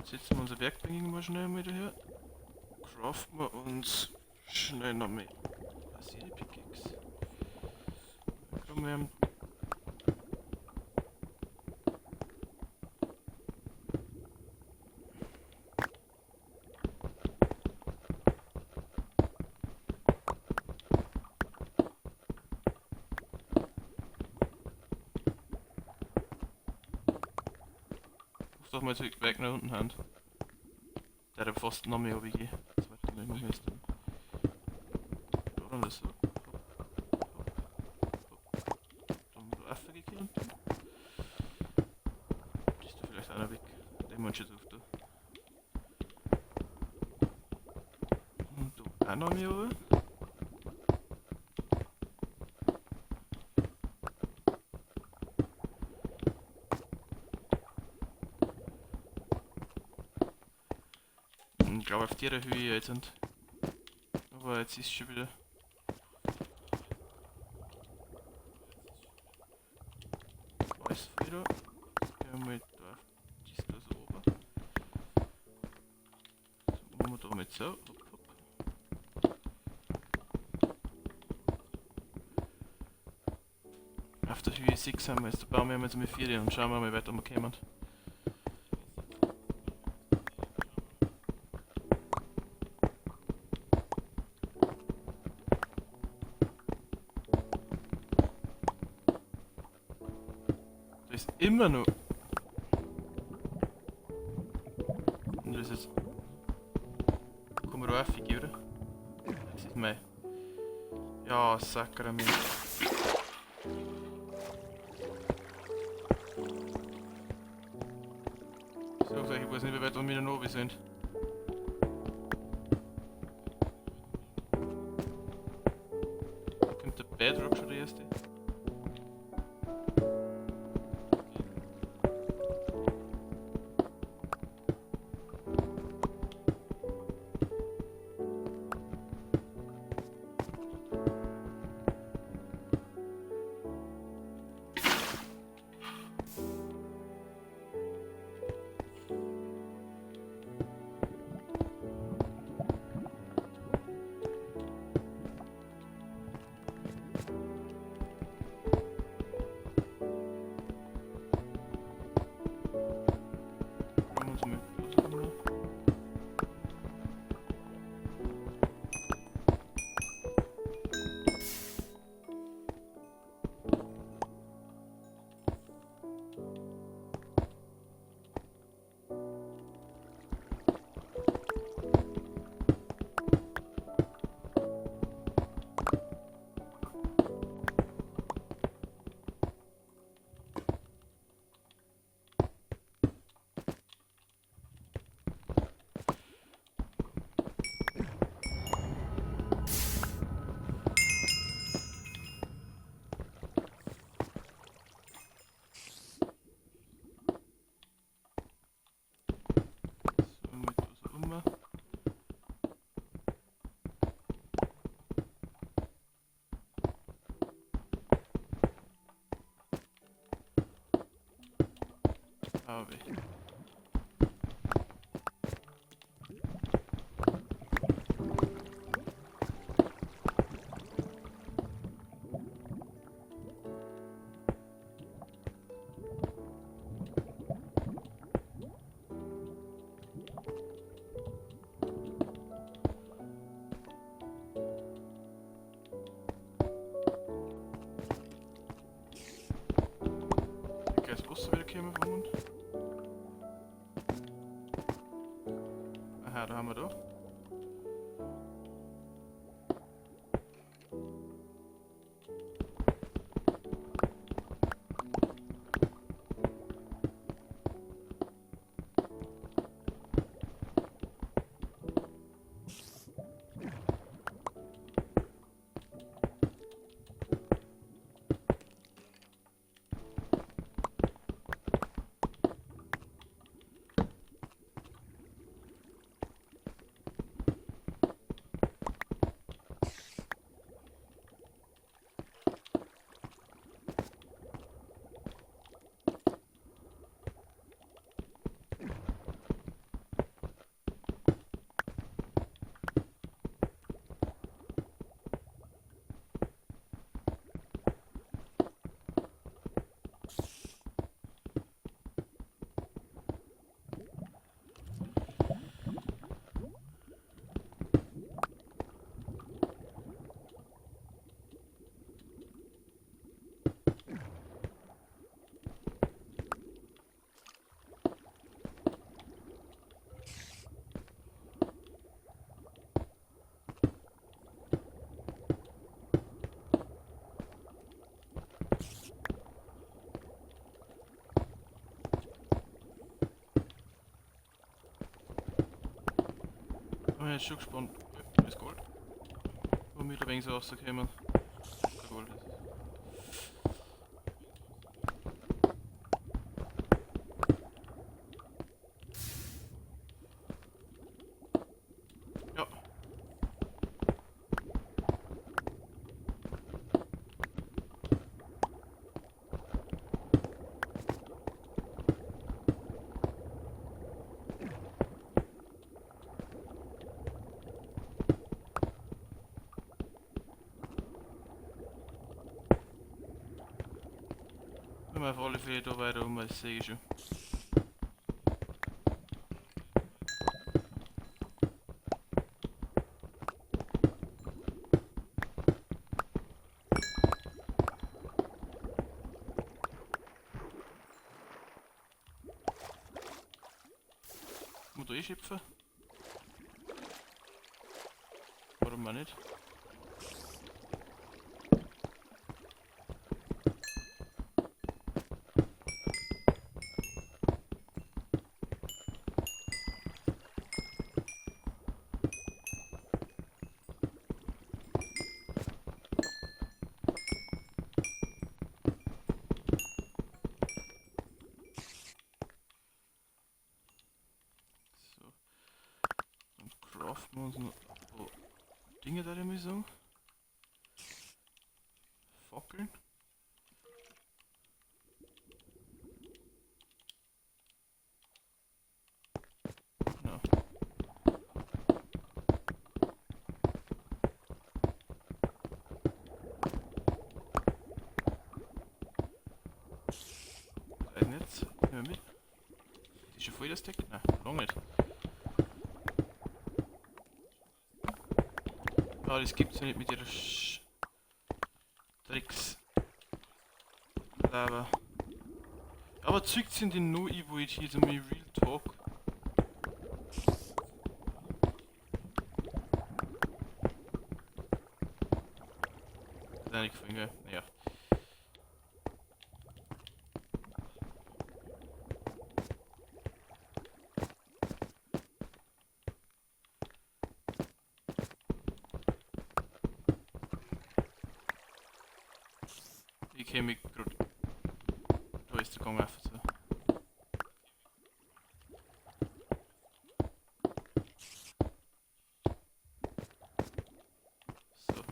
Setzen wir unser Werkbank irgendwann schnell wieder her. Craften wir uns schnell noch mehr. Was ist die Pickaxe? Dann wir doch mal zurück weg nach unten haben. Der hat fast noch mehr runtergehen. Das wird dann irgendwo müssen. Oder das so. Dann so Affe gekillt. Die ist da vielleicht einer weg. Der muss schon drauf da. Und da auch noch mehr runter. Ich glaube auf der Höhe jetzt sind. Aber jetzt ist schon wieder. Alles wieder. Gehen wir mal da auf die ist da so oben. So machen wir da mit so. Hopp, hopp. Auf der Höhe 6 haben wir jetzt. Da bauen wir jetzt mit 4 und schauen wir mal weiter, ob wir kommen. Das ist immer noch. Und das ist jetzt. Kommen wir auch aufgehen, oder? Das ist mein. Ja, Sakrament. So, ich weiß nicht, wie weit wir noch oben sind. Da kommt der Bedrock schon der erste. habe ich. Jetzt Busse wieder kommen vom Mund. Aha, da haben wir da. Ich bin jetzt schon gespannt. Ja, ist Gold. Wo wir da wenig so rauskommen. Kein Gold ist. Ja. Wenn wir auf alle Fälle da weiter um, das sehe ich schon. Muss da schöpfen? Warum auch nicht? So. Und craften wir uns noch so Dinge da, muss ich sagen. Fackeln. Ja. Weiß nicht. Nehmen wir mit. Ist schon voll das Deck? Nein, lang nicht. Ah, das gibt's ja nicht mit ihrer Tricks. Aber zügt sind die nur ich wollte hier so mein Real Talk. Das ist nicht gefallen, gell? Naja. Ich käme mich gerade. Da ist der Gang einfach so. So.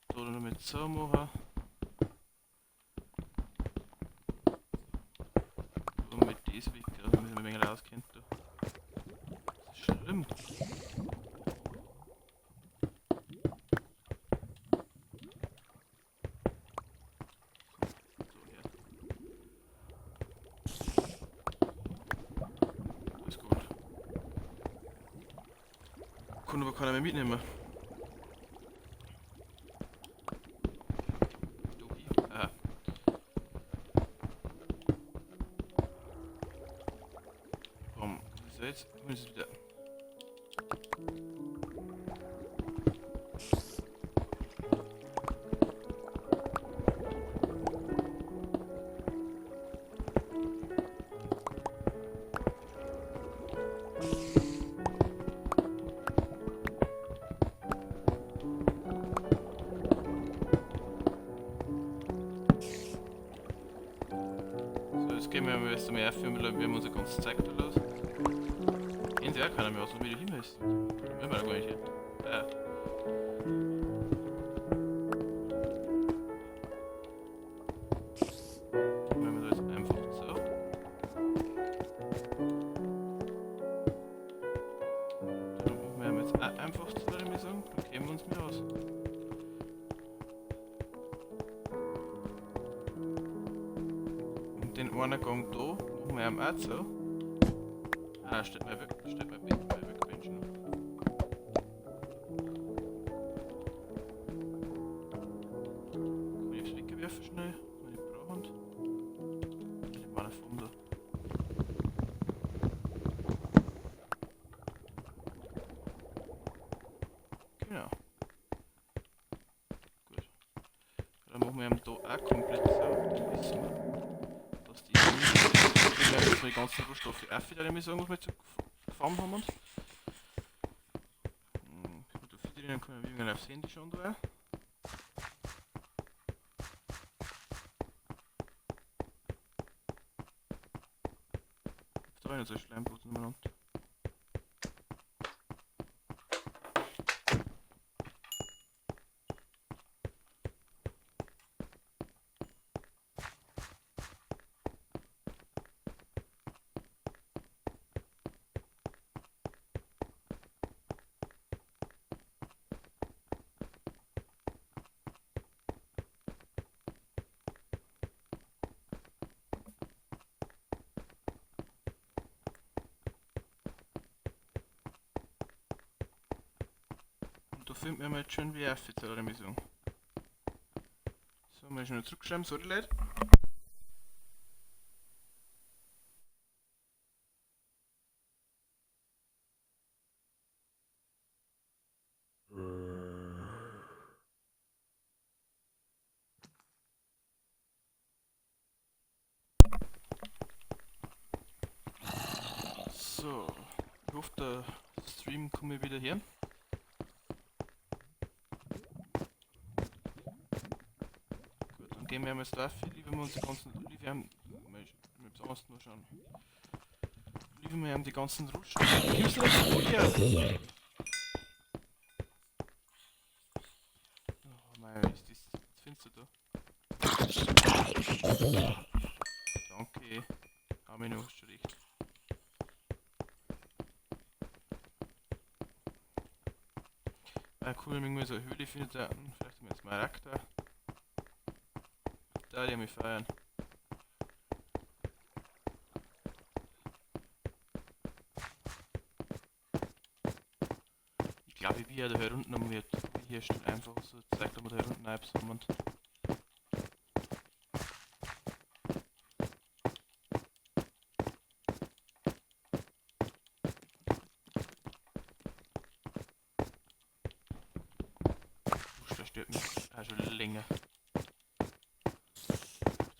Da noch mit so machen. ist weg, also wenn man ein wenig auskennt. Da. Das ist schlimm. So, hier. Das ist gut. Kann aber keiner mehr mitnehmen. Du hier. Aha. Komm, was ist jetzt? Holen Sie es wieder. So, jetzt gehen wir mal erst einmal auf, wir haben unser ganzes Zeug da los. Gehen Sie auch keiner mehr aus, wo wir da hin müssen. Wir haben ja gar nicht hin. Ja. Machen wir da jetzt einfach so. Dann machen wir jetzt auch einfach so, würde ich sagen. Dann kämen wir uns mehr aus. Und den einen Gang da machen wir am auch so. Ah, steht mal weg, Mensch noch. Kann ich aufs wegwerfen schnell, wenn ich brauche. Ich nehme einen von da. Genau. Gut. Dann machen wir ihm da auch komplett so. Dann wissen wir, dass die nicht die ganzen Rohstoffe auch wieder, was wir zu gefahren haben. Und da viele drinnen können wir irgendwann aufs Handy schauen da. Da ist so ein Schleimblut umeinander. Da findet man jetzt schon wie offiziell eine Mission. So, mal schnell zurückschreiben, sorry Leute. So, ich hoffe der Stream kommt wieder her. Gut, dann gehen wir jetzt drauf, liefern wir uns die ganzen, liefern wir haben die ganzen Rohstoffe. Gibst du das hier? Oh mein, ist das, was findest du da? Danke, haben wir noch schon recht. Cool, wenn wir so eine Höhle findet, vielleicht haben wir jetzt mal Reaktor. Da die mich feiern. Ich glaube, wie er da herunten wird. Hier steht einfach so, zeigt, ob wir da herunten haben. Und das stört mich auch schon länger. Da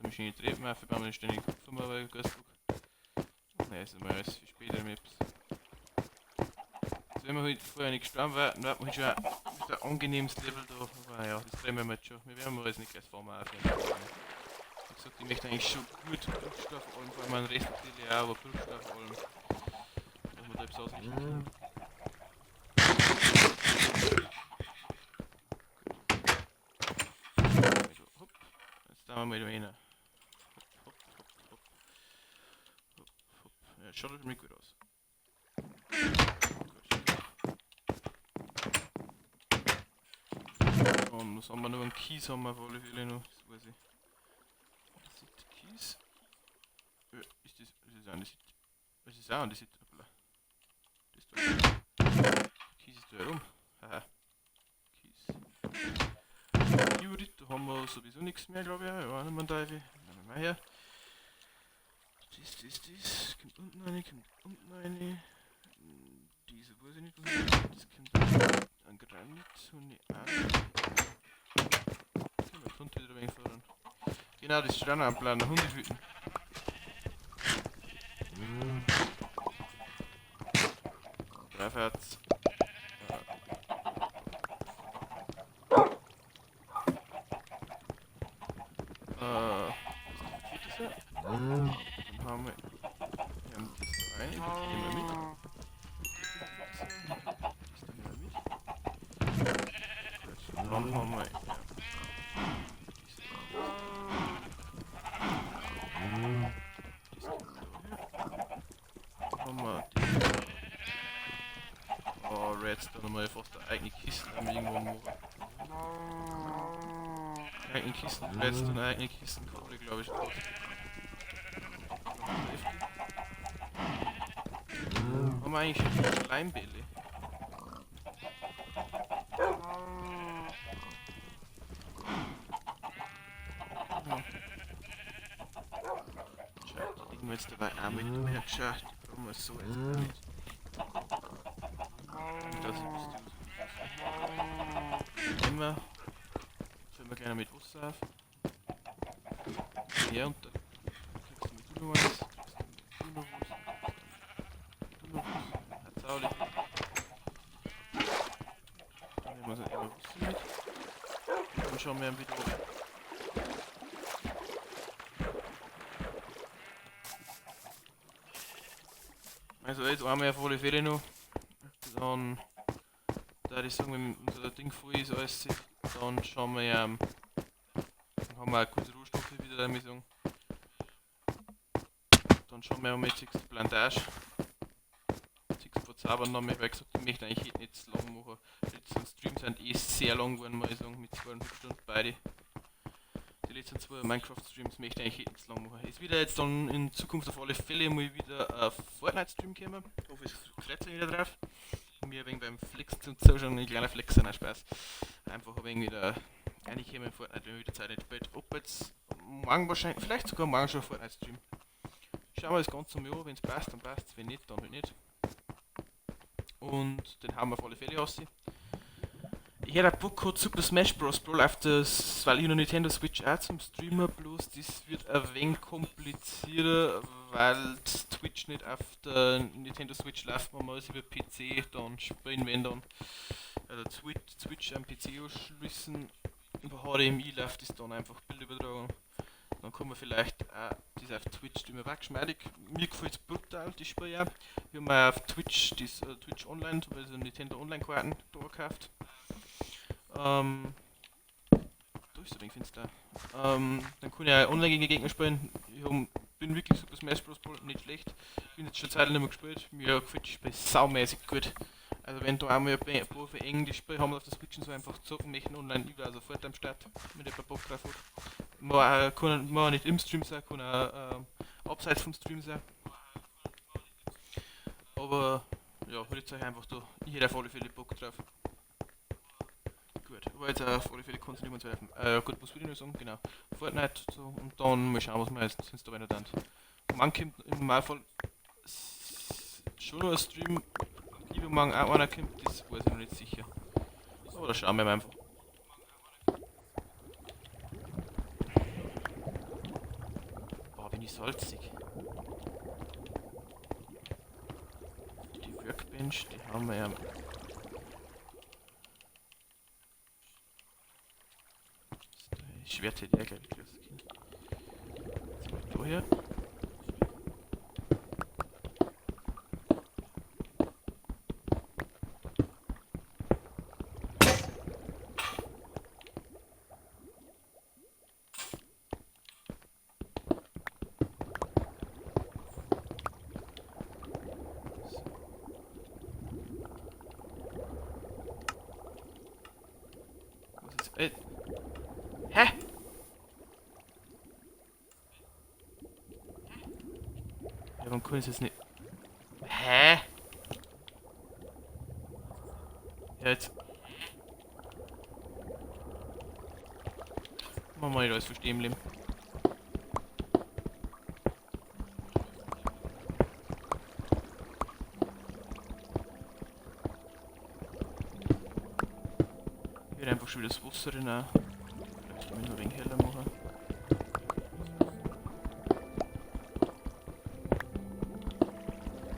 muss ich nicht treten, weil wir haben ständig Kupfer mal bei Facebook. Nein, ist immer alles für spätere Maps. Also wenn wir heute vorher nicht gestorben werden, wird man schon ein angenehmes Level da. Aber ja, das drehen wir jetzt schon. Wir werden jetzt nicht erst fahren auf. Wie gesagt, ich möchte eigentlich schon gut Bruchstoff-Alm, vor allem einen Rest natürlich auch, aber Bruchstoff-Alm. Dass man da etwas ausrichten kann. Hopp. Jetzt da wir mal da rein. Hopp, hopp, hopp, hopp. Hopp. Jetzt schaut das für mich gut aus. Und was haben wir noch? Einen Kies haben wir auf alle Fälle noch. Das weiß ich. Das ist Kies. Ja, ist das auch Andesite? Das ist auch Andesite. Das da. Kies ist da herum. Haha. Kies. Jurit, da haben wir sowieso nichts mehr, glaube ich. Ja, nehmen wir da nehmen wir mal her. Das. Kommt unten rein, kommt unten rein. Diese weiß ich nicht, was ich das kommt an Granit und die andere. Okay, man konnte wieder ein wenig fördern. Genau, das steht auch noch am Plan, Hundefüten. Dreifahrt. Dann haben wir das da rein, das nehmen wir mit. Dann haben wir oh, Reds, dann haben wir fast eine eigene Kiste irgendwo machen. Eigene Kisten, Reds, dann eine eigene Kistenkabel, glaube ich. Haben wir eigentlich schon Schleimbälle? Schau, die legen wir jetzt dabei auch mit mehr geschaut. Die brauchen wir so jetzt gar nicht. Das nehmen wir. Füllen wir gleich mit Wasser auf. Ja, und dann kriegst du mit du noch eins. Du noch was. Du noch was. Hat's auch nicht. Dann nehmen wir so immer Wasser mit. Und dann schauen wir ein bisschen runter. Also jetzt haben wir auf alle Fälle noch. Dann, da ich sagen, wenn unser Ding voll ist, alles, dann schauen wir dann haben wir auch gute Rohstoffe wieder, da muss ich sagen. Dann schauen wir mit 6 Plantage. 6 verzaubern dann, weil ich gesagt, ich möchte eigentlich nicht so lang machen. Die letzten Streams sind eh sehr lang geworden, muss ich sagen, mit 2,5 Stunden beide. Die letzten 2 Minecraft-Streams möchte ich eigentlich nicht so lang machen. Es wird jetzt dann in Zukunft auf alle Fälle mal wieder ein Fortnite-Stream kommen. Ich hoffe, es freut sich wieder drauf. Mir ein wenig beim Flexen zum Zuschauen, ein kleiner Flex, ein Spaß. Einfach ein wenig wieder reinkommen in Fortnite, wenn wieder Zeit nicht spät. Ob jetzt morgen wahrscheinlich, vielleicht sogar morgen schon ein Fortnite-Stream. Schauen wir das Ganze mal an, wenn es passt, dann passt es, wenn nicht, dann halt nicht. Und den haben wir auf alle Fälle aus. Ich hätte Bock gehabt, Super Smash Bros. Brawl auf das, weil ich noch Nintendo Switch auch zum Streamer, bloß das wird ein wenig komplizierter, weil Twitch nicht auf der Nintendo Switch läuft, man muss über PC dann spielen, wenn dann Switch am PC anschließen, über HDMI läuft es dann einfach Bildübertragung. Dann kann man vielleicht auch das auf Twitch streamen, war geschmeidig. Mir gefällt es brutal, das Spiel ja. Ich habe mir auf Twitch das Twitch Online, also Nintendo Online Karten da gekauft. Da ist ein wenig finster. Dann kann ich auch online gegen Gegner spielen. Bin wirklich Super Smash Bros. Nicht schlecht. Ich bin jetzt schon Zeit nicht mehr gespielt. Mir gefällt das Spiel saumäßig gut. Also wenn da einmal ein paar für Englisch Spiel haben wir auf der Switch und so einfach zocken möchten online, ich war sofort am Start, wenn jemand Bock drauf hat. Kann auch nicht im Stream sein, kann auch abseits vom Stream sein. Aber ja, würde ich sagen einfach da, ich hätte auf alle Fälle Bock drauf. Gut, aber jetzt auf alle Fälle konzentrieren wir uns weiter. Gut, was würde ich noch sagen? Genau. Fortnite so und dann mal schauen, was wir jetzt dabei noch tun. Man kommt im Normalfall schon noch ein Stream, übermorgen auch einer kommt, das weiß ich noch nicht sicher. Aber da schauen wir mal einfach. Boah, bin ich salzig. Die Workbench, die haben wir ja. Schwert hätte ich gleich gelassen. Jetzt mal da her. Warum kann ich das nicht... Hä? Ja, jetzt... Machen wir nicht alles verstehen im Leben. Ich werde einfach schon wieder das Wasser rein. Vielleicht kann ich noch ein wenig heller machen.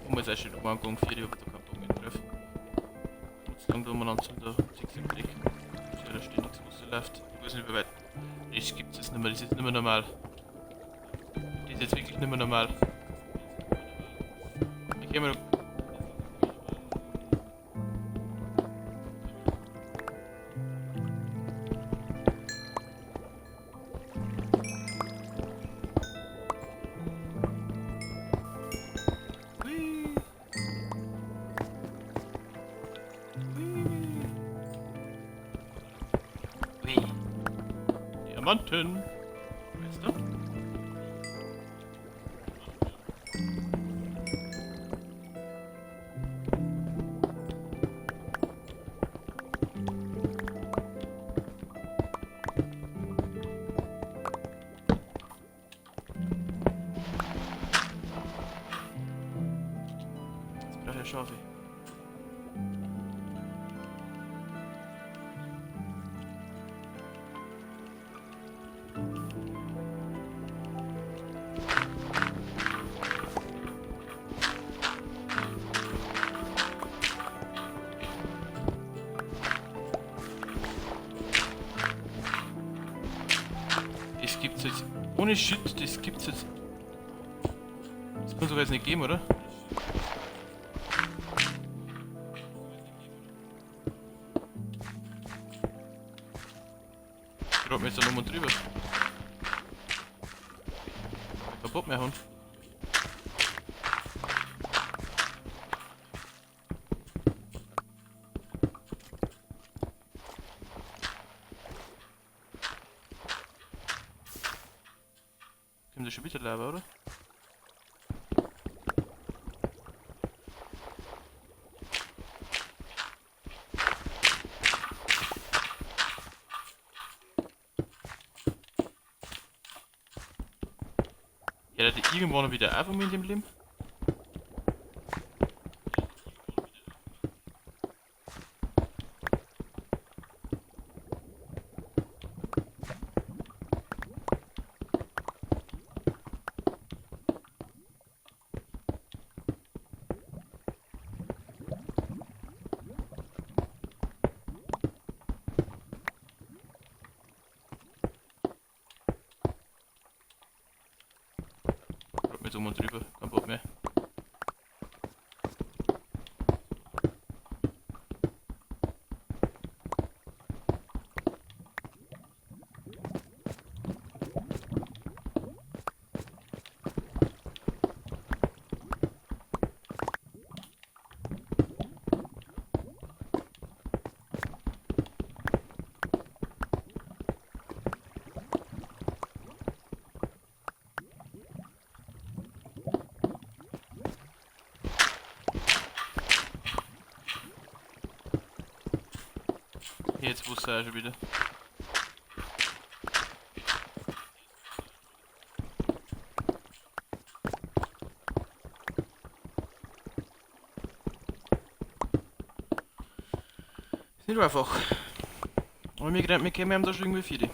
Und jetzt erst wieder mal um 4 Uhr, aber da keinen Bock mehr drauf. Und so lange umeinander sind da 6 im Krieg. Ja, da steht nichts, Wasser läuft. Ich weiß nicht, wie weit. Das gibt es nicht mehr, das ist nicht mehr normal. Das ist jetzt wirklich nicht mehr normal. Ich geh mal. Diamanten. Weißt du? Jetzt brauche ich Schafe. Das gibt's jetzt. Ohne Shit, das gibt's jetzt. Das kann es doch jetzt nicht geben, oder? Ich grab mir jetzt da nochmal drüber. Kein Bock mehr haben. Kommt da schon wieder Lava, oder? Ja, der hat irgendwann wieder einfach mit dem Leben. Jetzt um und drüber, kein Bock mehr. Jetzt wusste er schon wieder. Ist nicht einfach. Aber wir kämen da schon irgendwie viele.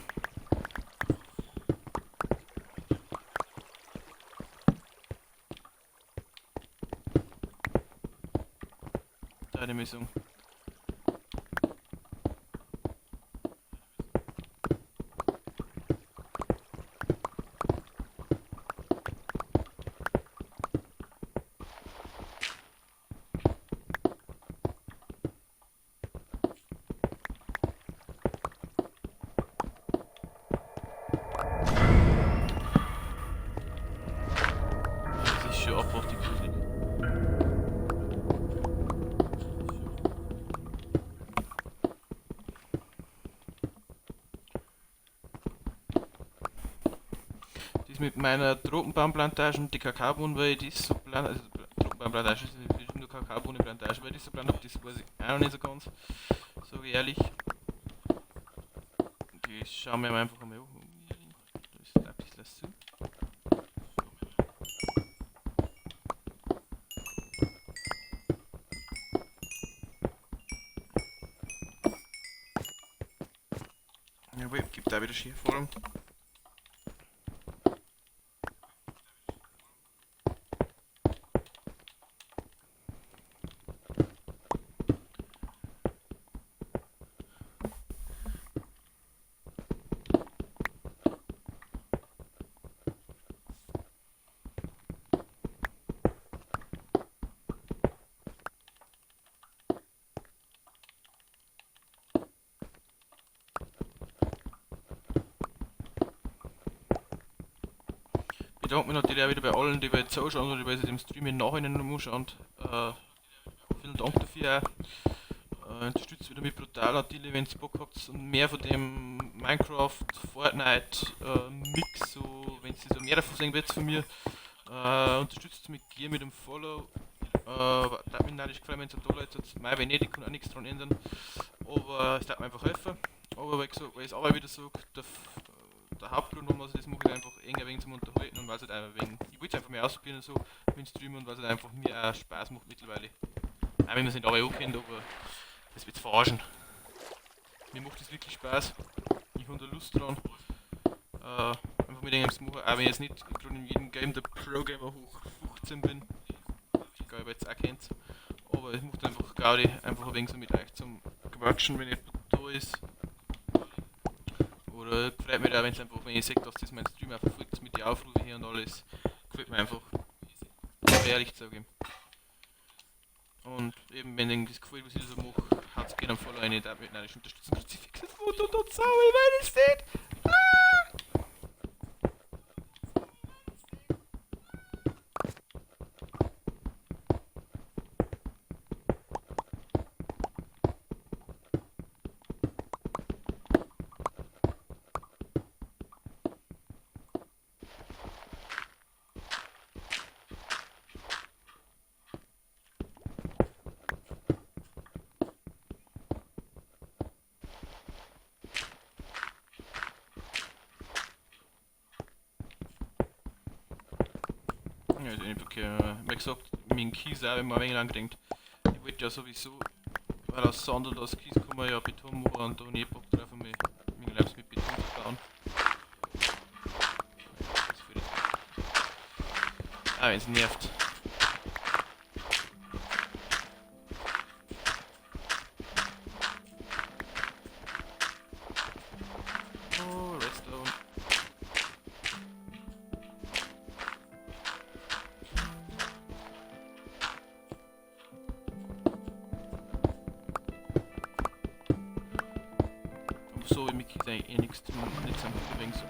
Da eine Messung. Das ist schon abartig gruselig. jetzt mit meiner Tropenbaumplantage und die Kakaobohnen, weil ich das so plan, also Tropenbaumplantage ist nur Kakaobohnenplantage, weil ich das so plan habe, das weiß ich auch noch nicht so ganz, sage ich ehrlich. Die schauen wir einfach einmal an. Das ist ein bisschen so. Jawohl, gibt da wieder Skiform. Ich bedanke mich natürlich auch wieder bei allen, die jetzt zuschauen oder die bei dem Stream im Nachhinein noch anschauen. Vielen Dank dafür auch. Unterstützt wieder mit brutal natürlich, wenn ihr Bock habt und mehr von dem Minecraft, Fortnite Mix, so, wenn ihr so mehr davon sehen wollt von mir, unterstützt mich gerne mit dem Follow. Da mich natürlich gefreut, wenn ihr da Leute habt. Mei, wenn nicht, ich kann auch nichts dran ändern. Aber es darf mir einfach helfen. Aber wie gesagt, weil ich es auch wieder sage, der Hauptgrund, warum ich das mache, ist einfach enger wegen zum Unterhalten und weil es halt einfach wegen, ich will es einfach mehr ausprobieren so mit dem Streamen und weil es halt einfach mir auch Spaß macht mittlerweile. Auch wenn man es nicht alle auch kennt, aber das wird verarschen. Mir macht das wirklich Spaß. Ich habe da Lust dran. Einfach mit irgendwas zu machen, auch wenn ich jetzt nicht gerade in jedem Game der Pro-Gamer hoch 15 bin. Ich glaube, ihr jetzt auch kennt. Aber es macht einfach Gaudi, einfach ein wenig so mit euch zum Quatschen, wenn ihr da ist. Oder freut mich auch, wenn es einfach, wenn ich sehe, dass das mein Stream auch verfolgt mit den Aufrufen hier und alles. Gefällt mir einfach. Ehrlich zu sagen. Und eben, wenn euch das gefällt, was ich so mache, haut es gerne am Follow rein, da mit einer unterstützen. Kruzifix, das Foto dort sauer, wenn es steht. Ja, ist nicht okay. Wie gesagt, mit dem Kies auch, wenn man ein wenig lang denkt. Ich wollte ja sowieso, weil aus Sand und aus Kies kann man ja Beton machen und da habe ich nicht Bock drauf, mich selbst mit Beton zu bauen. Das fällt jetzt. Wenn es nervt. Oh, Redstone. So, mit Kies eigentlich eh nichts tun, nichts am Übrigens.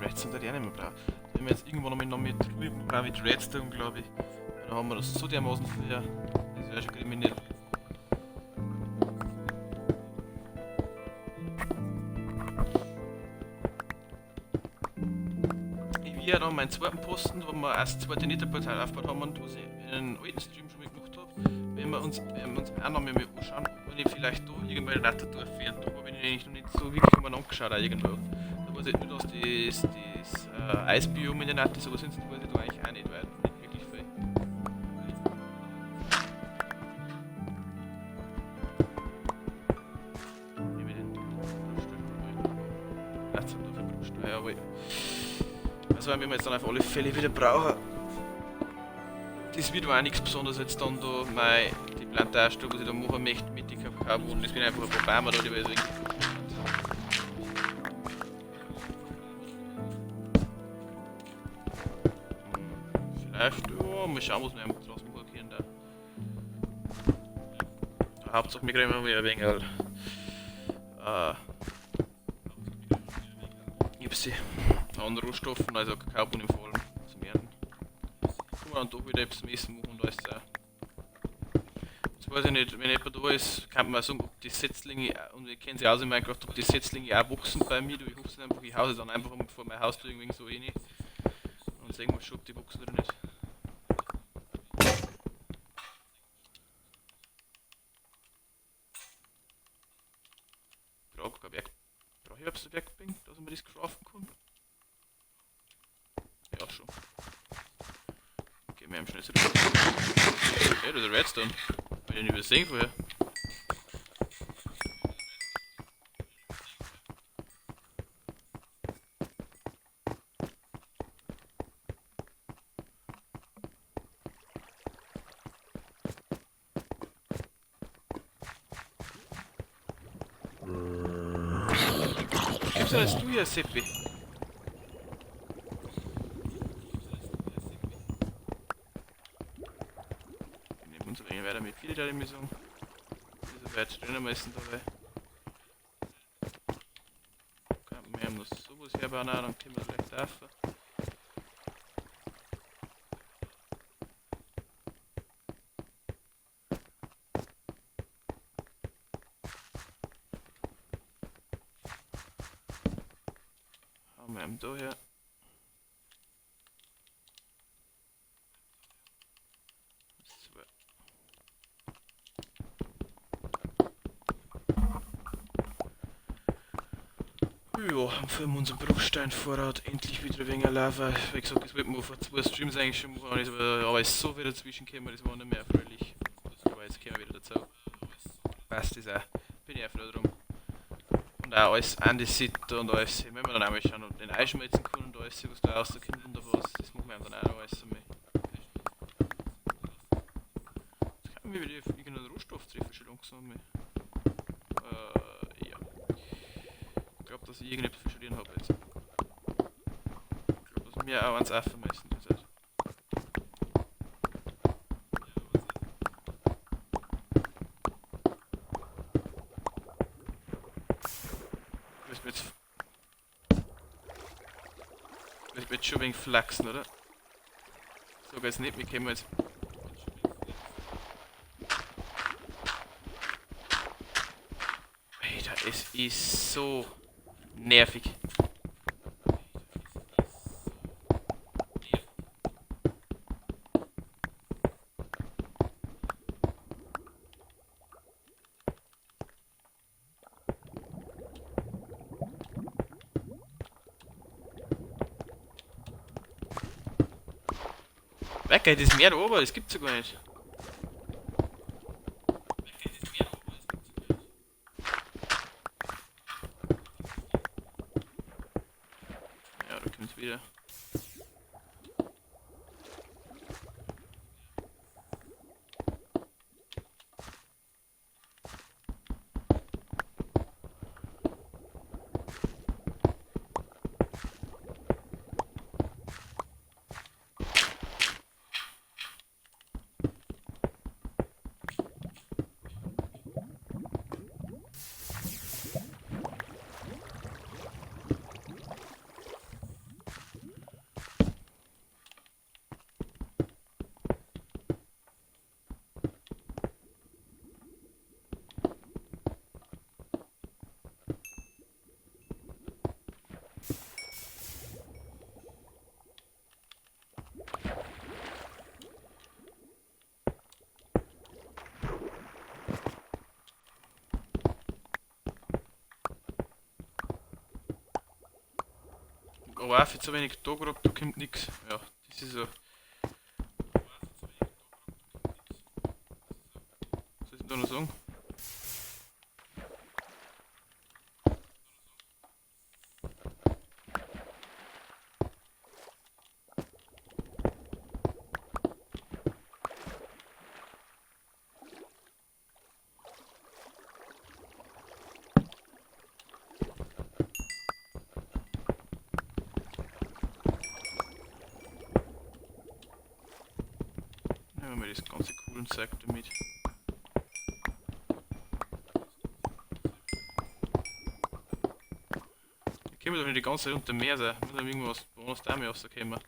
Redstone hätte ich auch nicht mehr braucht. Wenn wir jetzt irgendwann noch mit drüben brauchen mit Redstone, glaube ich. Dann haben wir das so dermaßen früher. Das wäre schon kriminell. Ich will ja dann meinen zweiten Posten, wo wir erst das zweite Netherportal aufgebaut haben und was ich in einem alten Stream schon mal gemacht habe, wenn wir uns auch noch mal anschauen, ob ich vielleicht da irgendwelche Ratterdorf fährt. Da habe ich eigentlich noch nicht so wirklich mal angeschaut auch irgendwo. Da weiß ich nur, dass das Eisbiom in der Nacht ist, aber sonst weiß ich da eigentlich auch nicht, weil nicht wirklich viel. Wie wir den Bruststellen vielleicht sind da für Bruststellen, jawohl. Also wenn wir jetzt dann auf alle Fälle wieder brauchen. Das wird aber auch nichts Besonderes jetzt dann da die Plantage, was ich da machen möchte mit den Kakaobohnen. Das wird einfach ein paar Bäume da, die wir jetzt irgendwie. Vielleicht, ja, mal schauen, was wir einfach draus machen können da. Hauptsache wir kriegen immer wieder ein wenig Gipsi an Rohstoffen, also Kakaobohnen vor allem zum Ernten. Kann man dann doch wieder etwas messen machen und alles auch. Jetzt weiß ich nicht, wenn jemand da ist, kann man auch sagen, ob die Setzlinge, und ich kenne sie aus in Minecraft, ob die Setzlinge auch wachsen bei mir, ich hoffe es einfach, ich hause dann einfach vor mein Haus irgendwie so rein und sehen wir schon, ob die wachsen oder nicht. Brauche ich ein Werkbank, dass man das craften kann? Ja, schon. Okay, wir haben schnell so. Okay, das ist der Redstone. Hab ich den übersehen vorher. Gibt's denn als du hier, Seppi? Wir nehmen uns ein wenig weiter mit viele da die Mission. Diese weit drinnen meistens dabei. Okay, wir haben noch sowas herbauen, dann können wir vielleicht dafür. Haben wir ihn da her. Ja, für unseren Bruchsteinvorrat endlich wieder ein wenig Lava. Wie gesagt, das wird man vor 2 Streams eigentlich schon machen, aber ist so wieder dazwischen gekommen, das war nicht mehr erfreulich. Aber jetzt kommen wir wieder dazu. Passt das auch. Bin ich auch froh drum. Und auch alles Andesite und alles. Wenn man dann einmal schauen und den einschmelzen kann und alles, was da rauskommt und was, das machen wir dann auch noch alles einmal. Jetzt kann man wieder irgendeinen Rohstoff treffen, schon langsam mal. Ja. Ich glaube, dass ich irgendetwas für studieren habe jetzt. Ich glaube, dass wir auch ans Affen müssen. Ich will jetzt schon ein wenig flachsen, oder? So geht's nicht, wir kommen jetzt. Alter, es ist so nervig. Weg, das Meer da oben, das gibt's ja gar nicht. Ja, da kommt's wieder. Aber auch für zu wenig da gerade, da kommt nichts. Ja, das ist so. Was soll ich denn da noch sagen? Nehmen wir mal das ganze coolen Zeug damit. Können wir doch nicht die ganze Zeit unter dem Meer sein. Wir müssen irgendwas woanders da mehr rauskommen.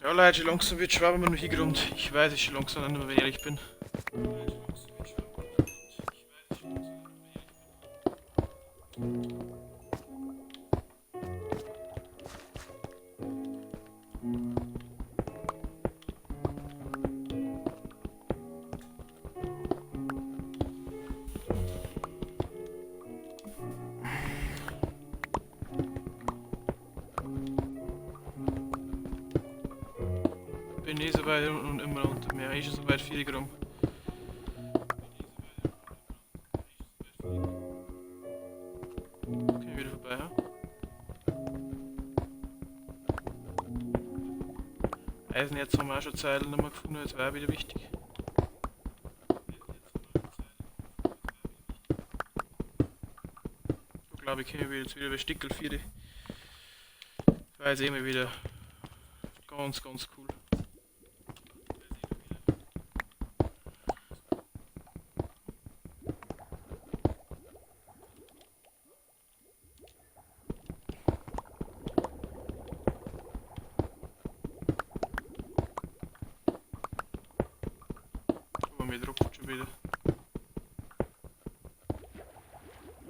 Ja Leute, schon langsam wird schwer, wenn man noch hingeräumt. Ich weiß es schon langsam, wenn ich ehrlich bin. Bin eh so weit und immer unter mir. Ich schon so weit 4 Gramm. Okay, wieder vorbei, ha? Eisenerz haben wir auch schon Zeilen nochmal gefunden, das war auch wieder wichtig. So glaube ich, können wir jetzt wieder bei Stickel 4. Das war jetzt immer wieder ganz, ganz cool. Aber mir droppt schon wieder.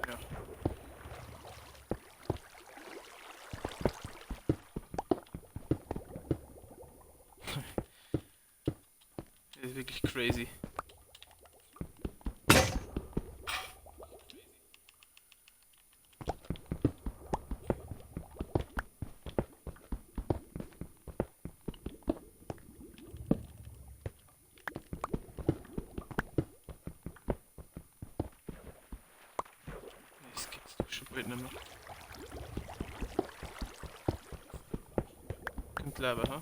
Ja. Das ist wirklich crazy. Das gibt's doch schon bald nicht mehr. Kommt Lava, ha? Ja.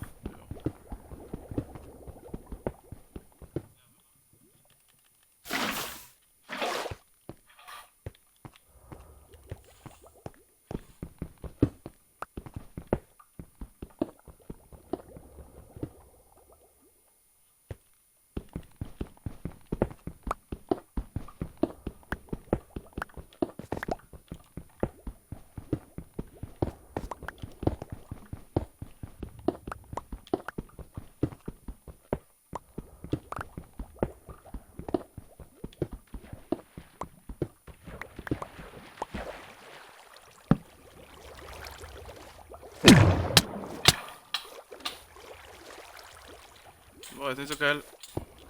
War jetzt nicht so geil.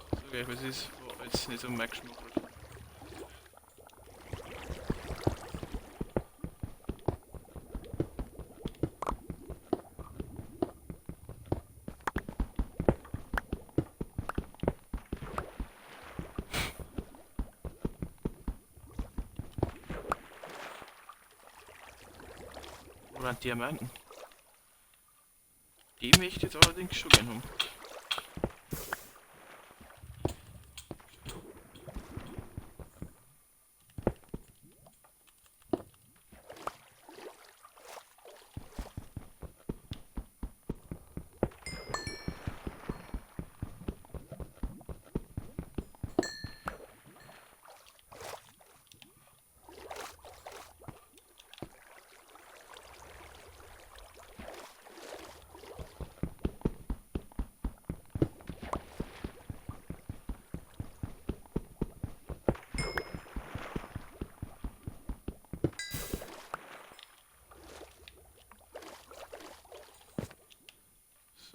So geil, was ist. War jetzt nicht so mein Geschmack. Wo waren Diamanten? Die möchte ich jetzt allerdings schon gerne haben.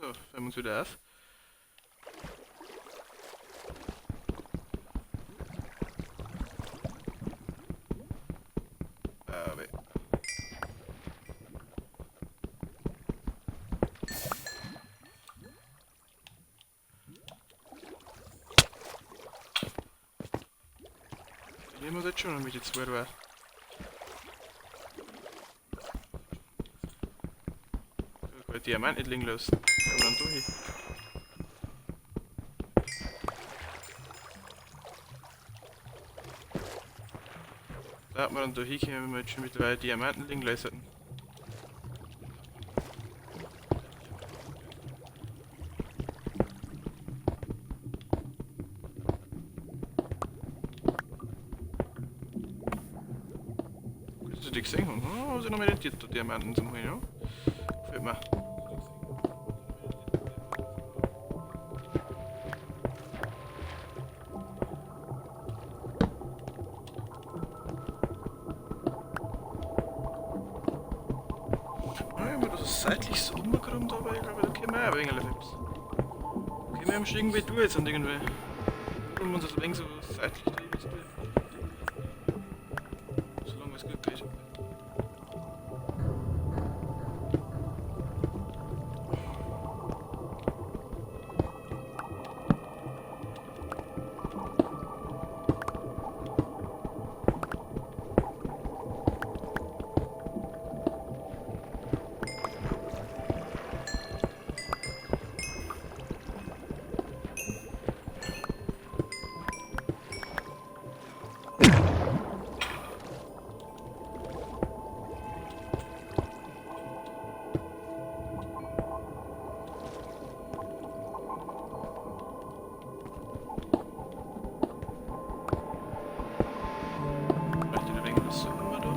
So, wärmen wir uns wieder auf. Aber Nehmen wir es jetzt schon mit den 2 Rohr. Ich kann Diamant nicht liegen lassen. Kommen wir dann durch. Da hat man dann durch hinkommen, wenn wir jetzt schon mit 2 Diamanten liegen lassen. Hast du die gesehen? Oh, was ich noch meditiert, die Diamanten zum Holen, ja? Gefällt mir. Ja, wenn wir das seitlich so rumgeräumt, aber ich glaube, da können wir auch ein wenig Fips. Okay, wir haben schon irgendwie durch jetzt und irgendwie. Warum uns das ein wenig so seitlich da jetzt durch? Solange es gut geht. Vielleicht ein wenig was suchen wir da.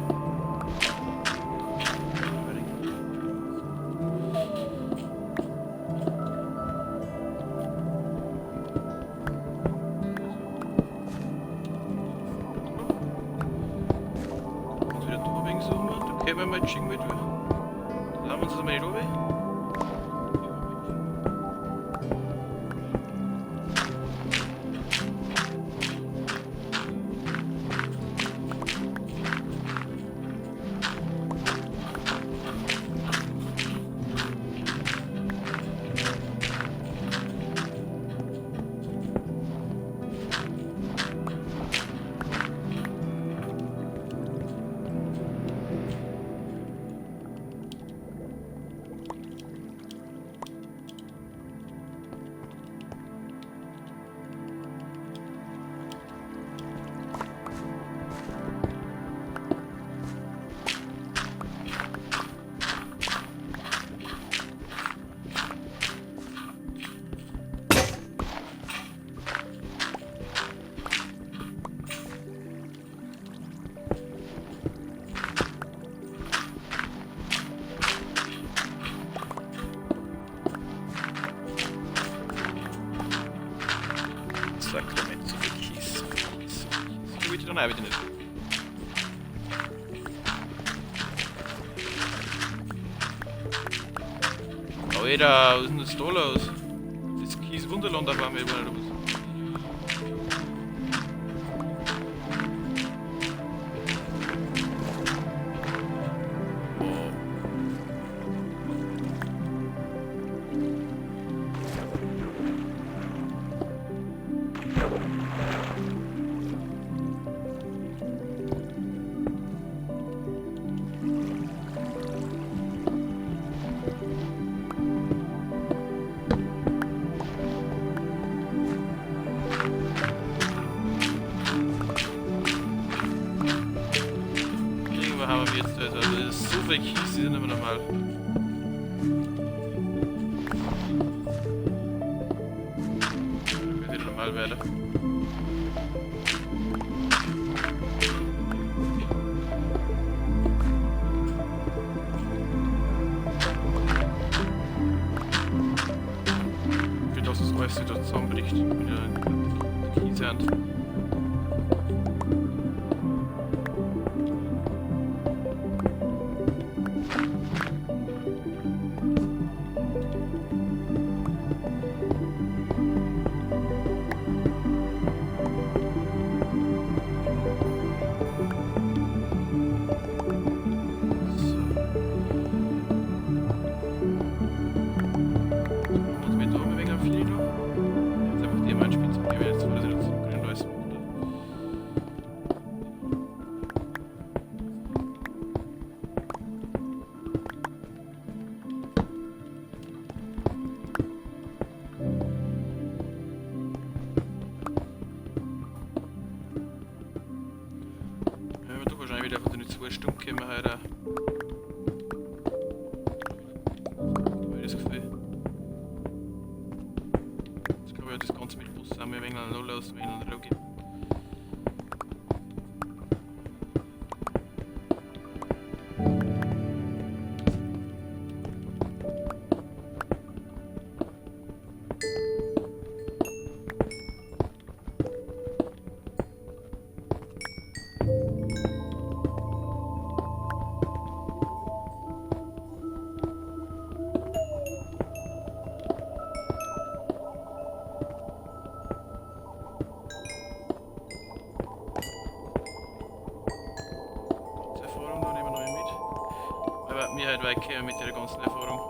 Und wieder da ein wenig suchen wir. Da kämen wir jetzt irgendwie durch. Dann haben wir uns das mal nicht runter. Sakrament, so viel Kies. So will ich dann auch wieder nicht. Alter, was ist denn das da los? Das Kies Wunderland auf einmal über oder was? Irgendwo haben wir jetzt, also das ist so viel Kies, die sind immer normal. Wird wieder normal werden. Für das es alles wieder zusammenbricht. Wieder die Kieshand. Fliegen. Jetzt einfach die Spitzen, die wir jetzt wieder zurück können, Stunde können wir heute. Hab ich das Gefühl. Jetzt glaube ich das Ganze mit Bus haben wir ein wenig noch los, ein wenig noch geben. Wir halt wegkommen mit der ganzen Erfahrung.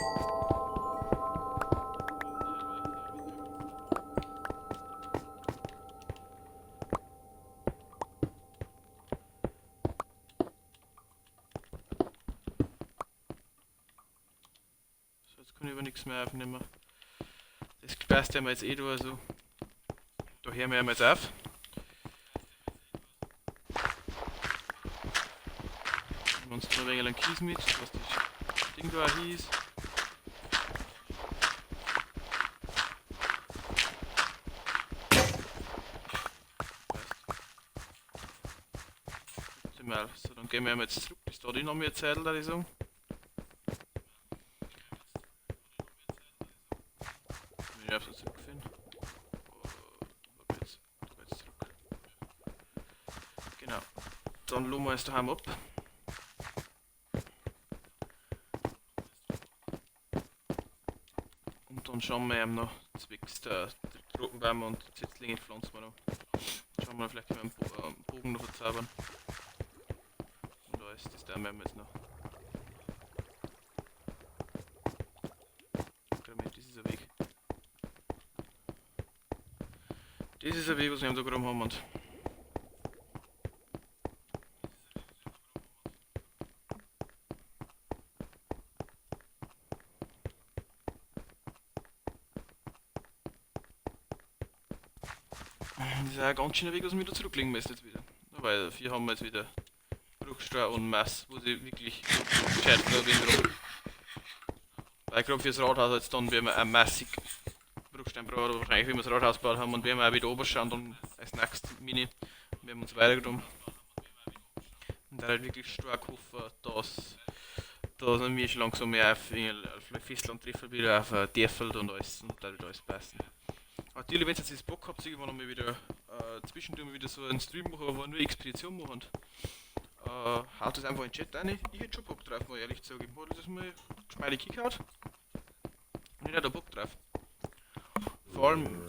So, jetzt kann ich aber nichts mehr aufnehmen. Das passt ja mal jetzt eh da, also da hören wir jetzt auf. Nehmen wir uns noch ein wenig einen Kies mit, was das Ding da hieß. Optimal. So, dann gehen wir jetzt zurück bis da die noch mehr Zeit, würde ich sagen. Wenn ich auf so zurückfinden. Da geht's zurück. Genau. Dann lassen wir uns daheim ab. Dann schauen wir eben noch zwecks der Trockenbäume und Setzlinge pflanzen wir noch. Schauen wir vielleicht können wir einen Bogen noch verzaubern. Und alles, das da werden wir jetzt noch. Das ist ein Weg. Das ist ein Weg, was wir da gerade haben. Und das ist auch ein ganz schöner Weg, was wir wieder zurücklegen müssen jetzt wieder. Weil hier haben wir jetzt wieder Bruchstrahl und Mass, wo sie wirklich gescheit bin. Weil gerade fürs Rathaus jetzt dann werden wir ein massig Bruchstein brauchen, oder wahrscheinlich wie wir das Rathaus gebaut haben und werden wir auch wieder oberschauen dann als nächstes Mini. Wir haben uns weitergenommen. Und da halt wirklich stark hoffen, dass wir schon langsam mehr auf Festland treffen, wieder auf Derfeld und alles und da wird alles passen. Natürlich, wenn ihr jetzt Bock habt, irgendwann einmal wieder zwischendurch wieder so einen Stream machen, wo wir nur Expedition machen, haut das einfach in den Chat rein. Ich hätte schon Bock drauf, mal ehrlich zu sagen. Hat das mal geschmeidig gekickhaut? Und ich hätte da Bock drauf. Vor allem,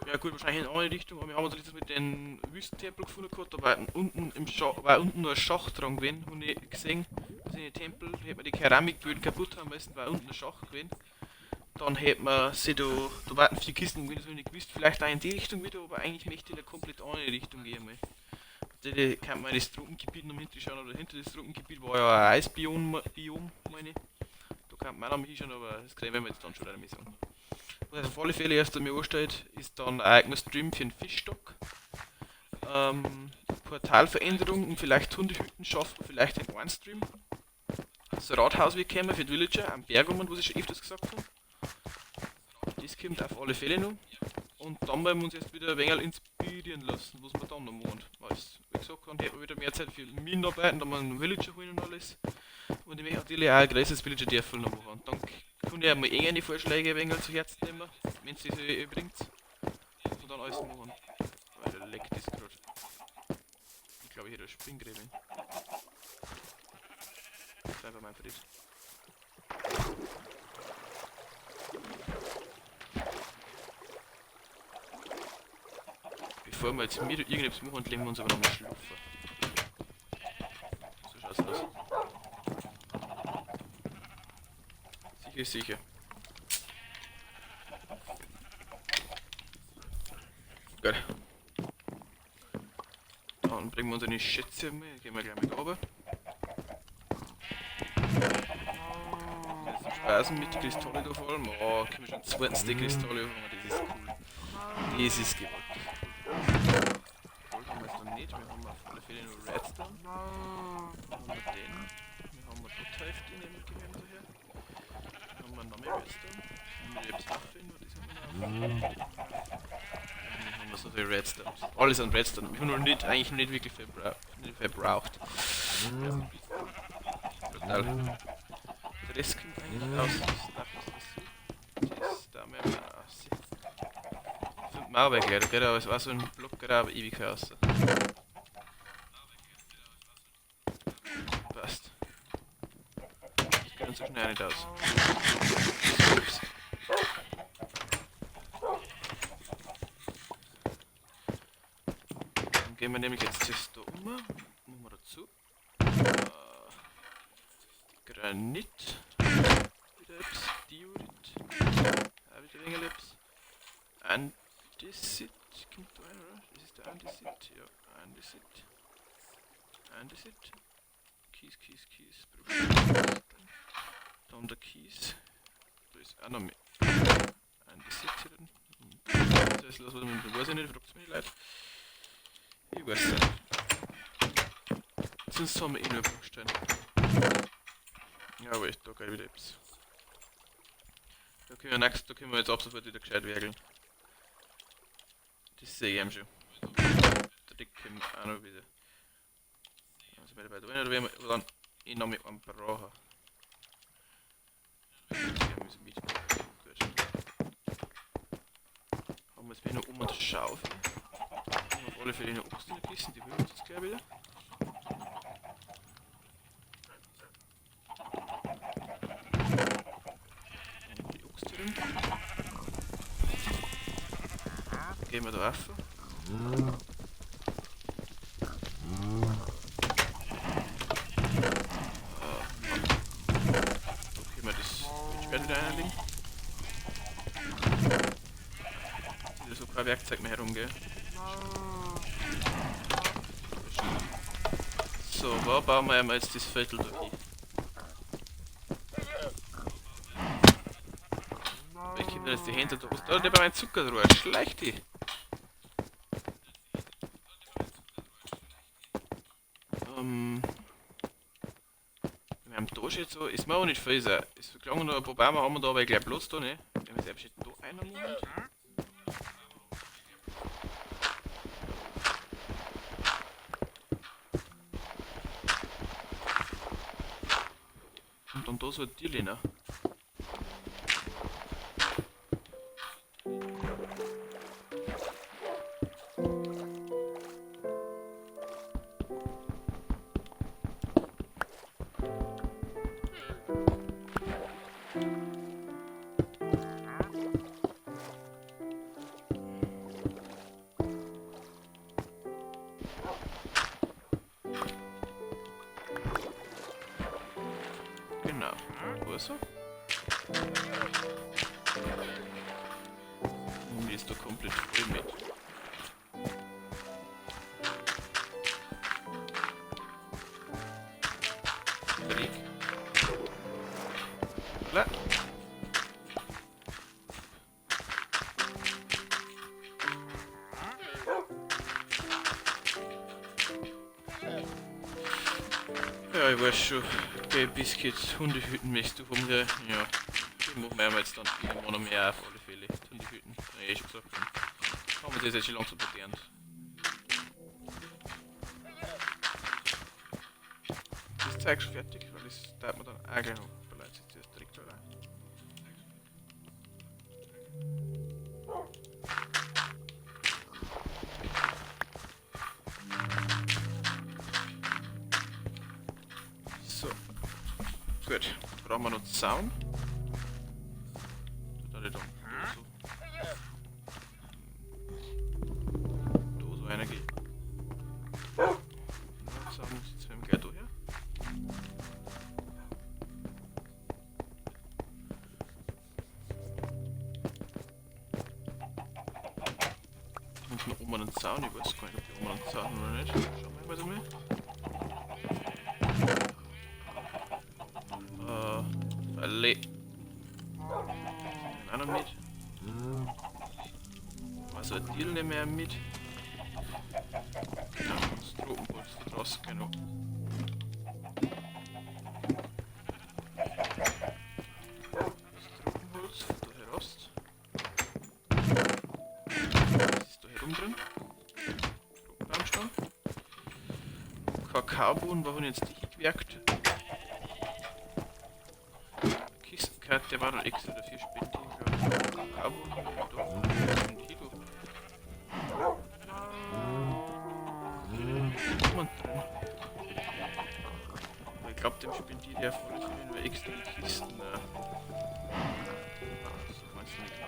ja gut, wahrscheinlich in eine andere Richtung, aber wir haben uns jetzt mit den Wüstentempel gefunden gehabt, da war unten noch ein Schacht dran gewesen, habe ich gesehen. Das sind die Tempel, da hätte man die Keramikböden kaputt haben müssen, war unten ein Schacht gewesen. Dann hätte man sie da warten 4 Kisten, wenn ich nicht gewusst, vielleicht auch in die Richtung wieder, aber eigentlich möchte ich in eine komplett andere Richtung gehen. Da kann man das Trockengebiet noch hinschauen, oder hinter das Trockengebiet war ja ein Eisbiom, meine ich. Da kann man auch noch hinschauen, aber das kriegen wir jetzt dann schon eine Mission. Was auf alle Fälle erst einmal ansteht, ist dann ein eigener Stream für den Fischstock. Portalveränderung und vielleicht Hundehütten schaffen, vielleicht in einen Stream. Das Rathaus wird kommen für die Villager, am Berg wo ich schon öfters gesagt habe. Das kommt auf alle Fälle noch. Und dann werden wir uns erst wieder ein wenig inspirieren lassen, was wir dann noch machen. Als, wie gesagt, dann hätten wir wieder mehr Zeit für Minenarbeiten, dann mal einen Villager holen und alles. Und ich möchte natürlich auch ein größeres Villager-Dörfel noch machen. Und dann kann ich auch mal eine Vorschläge ein wenig zu Herzen nehmen, wenn es sich bringt. Und dann alles machen. Weil der leckt ist gerade. Ich glaube, ich hätte ein Springgräben. Das ist einfach mein Fried. Bevor wir jetzt mit irgendetwas machen, legen wir uns aber nochmal schlafen. So schaut's aus. Sicher ist sicher. Gut. Dann bringen wir unsere Schätze mit, gehen wir gleich mit runter. Speisen mit Kristalle da vor allem. Oh, können wir schon 20 Kristalle haben, das ist cool. Das ist gewaltig. Gold haben wir jetzt noch nicht. Wir haben auf alle Fälle nur Redstone. Wir haben den. Wir haben dort Hälfte nehmen können so her. Dann haben wir noch mehr Redstone. Dann haben wir jetzt Waffen, was ist noch? Dann haben wir so viel Redstone. Alles an Redstone. Wir haben noch nicht, eigentlich noch nicht wirklich verbraucht. Ja, total. Der Rest kommt eigentlich aus. Das ist da mehr aus. 5 Mauerwerk leider, gell? Aber es war so ein Block gerade aber ewig raus. Passt. Das geht uns so schnell nicht aus. Ups. Dann gehen wir nämlich jetzt das da um. Machen wir dazu. Granit. Wieder etwas. Diorit. Wieder weniger etwas. Andesit. Kommt da rein, oder? Das ist der Andesit. Ja, Andesit. Andesit. Kies. Dann der Kies. Da ist auch noch mehr. Andesit hier drin. Das ist los, was man weiß ich nicht, fragt es mich leid. Ich weiß nicht. Sonst haben wir eh nur Bruchsteine. Ja, aber ich da geil wieder etwas. Da können wir jetzt ab sofort wieder gescheit werkeln. Das sehe ich eben schon. Der Dick kommt auch noch wieder. Also bei der drin, oder werden wir dann ich noch mit einem brauchen. Wir müssen mit. Gut. Haben wir jetzt wieder noch um und Schaufel. Haben wir auf alle Fälle noch Obst in der Kiste, die will uns jetzt gleich wieder. Die Obst drin. Gehen wir da rauf. Okay, wir das Schwert wieder einlegen. Wieder so kein Werkzeug mehr herum, gell? So, wo bauen wir einmal jetzt das Viertel da hin? Wie kommt denn jetzt die Hände da raus? Oh, der bei meinem Zuckerrohr, schleicht die! Wir haben da schon so, ist mir auch nicht viel, ist gelangen, noch ein paar Bäume haben wir da, aber ich glaube bloß da nicht. Wenn wir selbst da einen Moment. Und dann da so ein Tierli noch. Genau, so. Und die ist da komplett voll mit. Fertig. Voilà. Ja, ich weiß schon. Okay, Biscuits, Hundehüten möchtest du vom der. Ja, die machen wir jetzt dann immer noch mehr auf alle Fälle. Hundehüten, ja, eh schon gesagt. Haben wir das jetzt schon langsam gelernt. Das Zeug schon fertig, weil das darf man dann auch gleich noch beleidigt sich das direkt da rein. So. Gut, brauchen wir noch Zaun. Da nicht um. Da so einer geht. Zaun sitzt wir gleich da her. Und noch oben einen Zaun, ich weiß gar nicht, ob die oben einen Zaun haben oder nicht. Schauen wir mal da mal. Alle. Den auch noch mit. Also ein Deal nehmen wir mit. Genau, das Tropenholz da draußen, genau. Das Tropenholz von da heraus. Das ist da herum drin. Tropenbaumstamm. Kakaobohnen, wo haben jetzt die gewerkt? Kistenkarte war noch extra dafür spendiert, glaube ich. Kakaobohnen haben wir doch 1 Kilo. Und drin. Aber ich glaube, dem spendiert er voll für nur extra die Kisten. So, meinst du nicht da?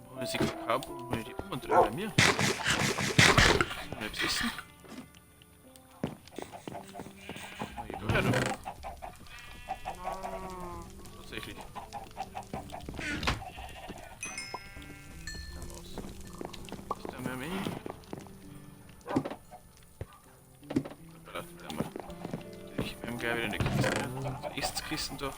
Wo haben sie Kakaobohnen? Wo haben die oben drin bei mir? Sollen wir jetzt essen? Ja, du. Tatsächlich. Was ist da mehr hin? Warte, da mal. Ich bin gleich wieder in der Kiste. Esskisten da.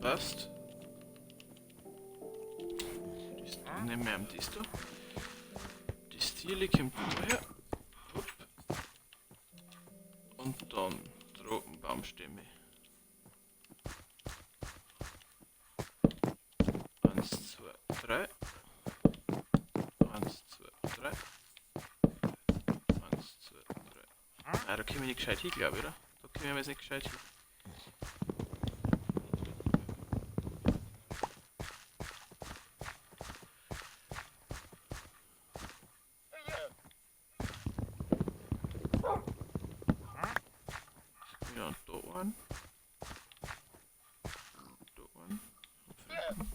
Passt. Nehmen wir das da. Das Tierli kommt daher. Hopp. Und dann Tropenbaumstämme. 1, 2, 3. 1, 2, 3. 1, 2, 3. Ah, da können wir nicht gescheit hin, glaube ich, oder? Da können wir jetzt nicht gescheit hin. Ja, und da einen. Da einen.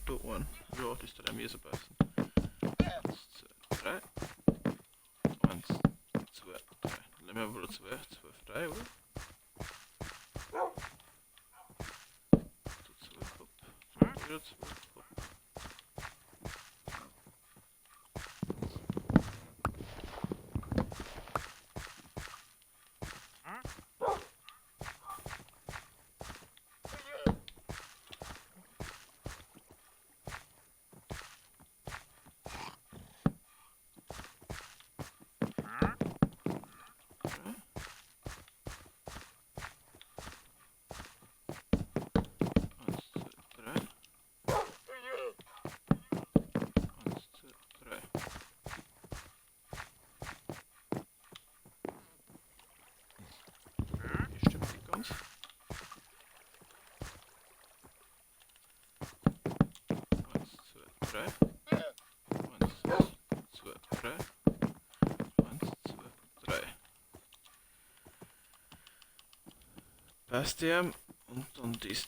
Da einen. Ja, das da mir so passen. 1, 2, 3. 1, 2, 3. Dann nehmen wir wohl 2, 2, 3, oder? So 2, hopp. Wieder 2, hopp. Passt der und dann das.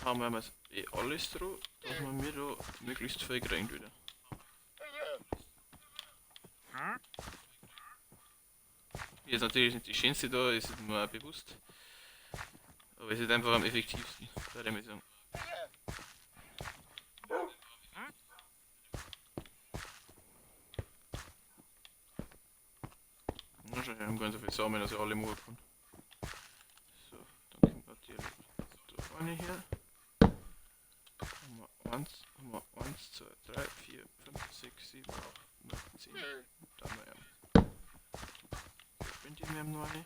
Haben wir jetzt alles drauf, dass wir da möglichst viel kriegen wieder. Hier ist natürlich nicht die schönste da, ist mir auch bewusst. Aber es ist einfach am effektivsten, würde ich sagen. Na schau, wir haben ganz so viel Samen, dass ich alle machen kann. So, dann kommt natürlich da eine her. Haben wir 1, 2, 3, 4, 5, 6, 7, 8, 9, 10. Da haben wir einen. Die wir haben noch eine.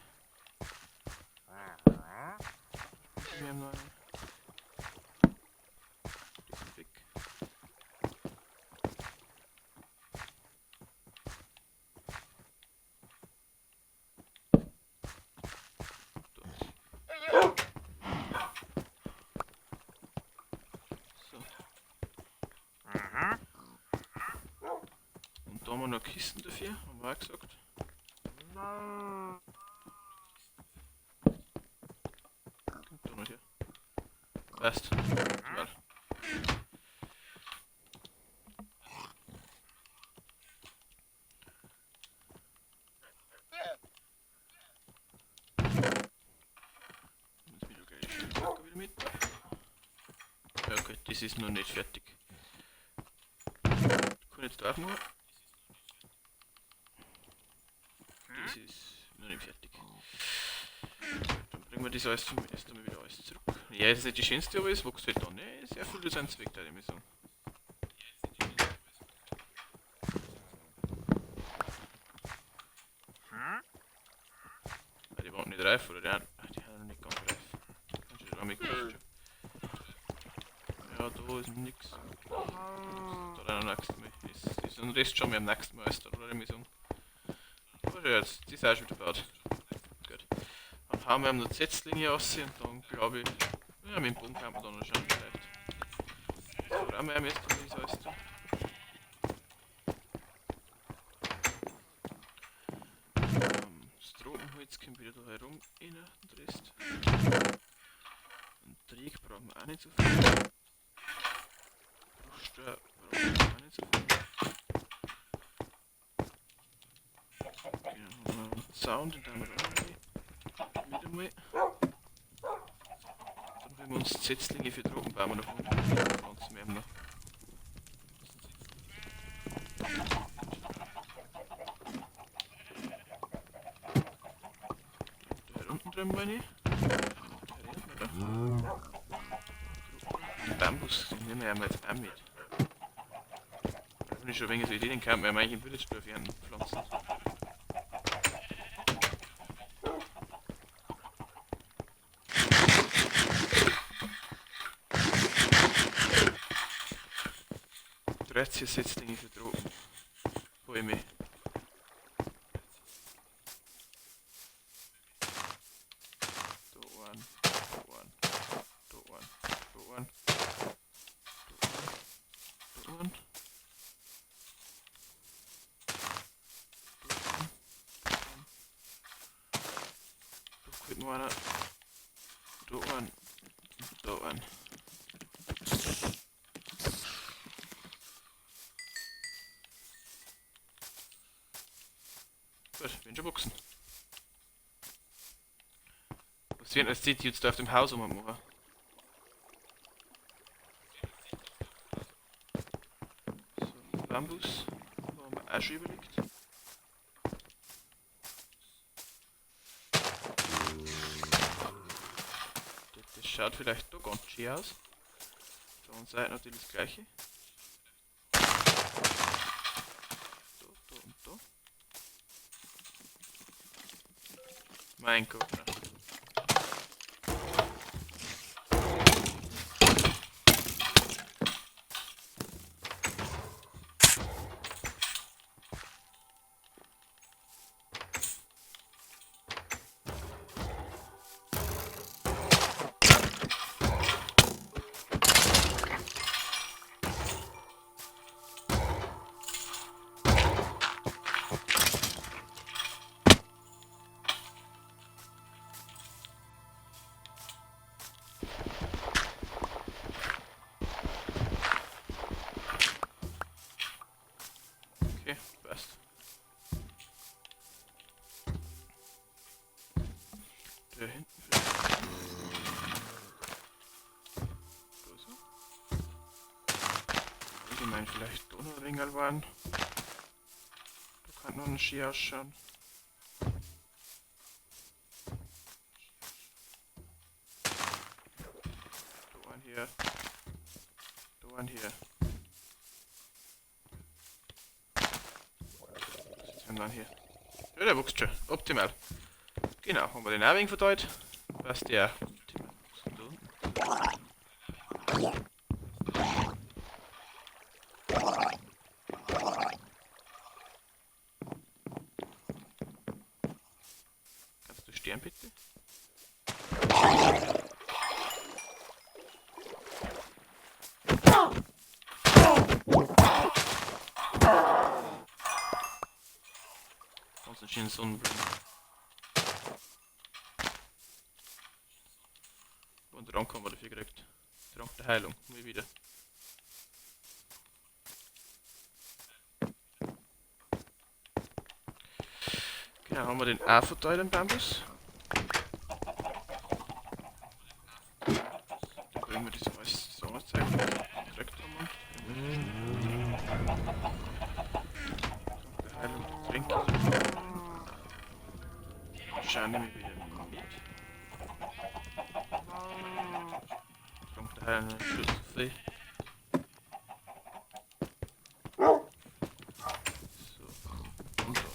Wir haben noch eine. Die sind weg. wir noch Kisten dafür, haben wir auch gesagt. Kommt da noch hier. Passt. Mal. Jetzt wieder gleich die Stücke wieder mit. Ja, okay, das ist noch nicht fertig. Ich kann jetzt drauf machen. Das ist noch nicht fertig. Dann bringen wir das alles zum ersten Mal wieder alles zurück. Ja, das ist nicht die schönste, aber es wächst halt dann, ne? Sehr viel seinen Zweck, da ich sagen. Die waren nicht reif, oder? Die haben noch nicht ganz reif. Kannst du das auch mitgekauft? Ja, da ist nix. Da noch nächstes Mal. Das ist ein Rest schon mal am nächsten Mal, oder ich sagen. Aber ja, jetzt, die ist auch schon wieder fertig. Gut. Dann haben wir noch Setzlinge raus und dann glaube ich, ja, mit dem Bogen kann man dann noch schauen vielleicht. So, dann haben wir jetzt das alles da. Das Tropenholz kommt wieder da herum rein, und Rest. Und Dreieck brauchen wir auch nicht so viel. Bruchsteuer brauchen wir auch nicht so viel. Genau, und Sound, den haben wir auch noch wieder mal. Dann holen wir uns Setzlinge für Tropenbäume noch unten. Pflanzen wir noch. Da hier unten drin meine ich. Den Bambus, den nehmen wir ja jetzt auch mit. Wenn ich schon wegen so Ideen kann, wir eigentlich im Village für einen pflanzen. Setzlinge für Tropen. Bäume. Da ein, da ein, da ein, da ein, da ein. Da kommt noch einer. Da ein, da ein. Gut, bin schon wachsen. Was werden als City jetzt da auf dem Haus machen? So, Bambus. Haben wir auch schon überlegt. Das schaut vielleicht da ganz schön aus. Auf der anderen Seite natürlich das gleiche. Da, da und da. Mein Gott, ne? Okay, passt. Da hinten vielleicht. Da so. Ich meine vielleicht da noch Ringel waren. Da kann noch ein Ski ausschauen. Da ein hier. Da ein hier. Und dann hier. Ja, der wächst schon. Optimal. Genau, haben wir den auch wenig verteilt. Passt ja. Optimal. Da unten. Kannst du stehen bitte? Oxygen Sonnenblumen. Und Trank haben wir dafür gekriegt. Trank der Heilung, mal wieder. Genau, haben wir den auch verteilt, den Bambus. Dann können wir das alles so anzeigen, was wir gekriegt haben. Der Heilung Tränke. Schauen wir wieder mit. Trank der Heilung Schutz frei. So, und so.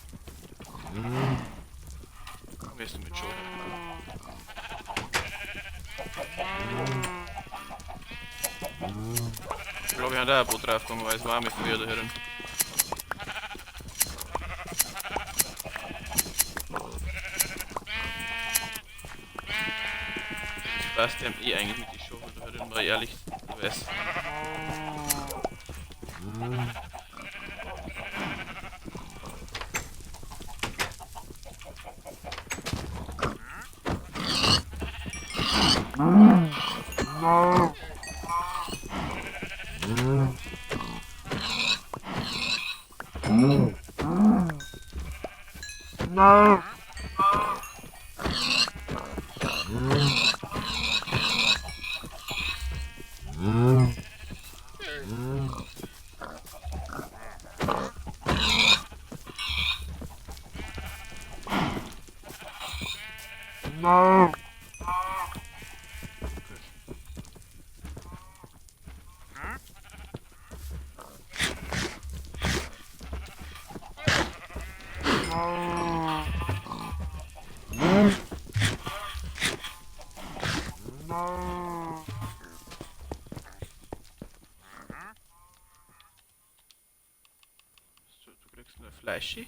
Gehst du mit schon? Ich glaube, ich habe da ein Boot draufgegangen, weil es warm ist früher da hören. Das passt dem eh eigentlich mit die Schaufel da hören, mal ehrlich weiß. So, du kriegst nur Fleischi.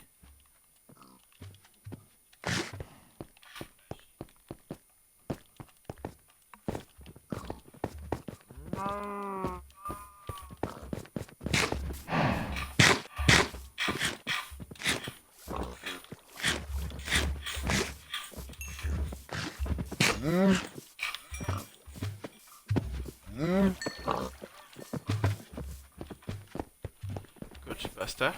Gut, passt da.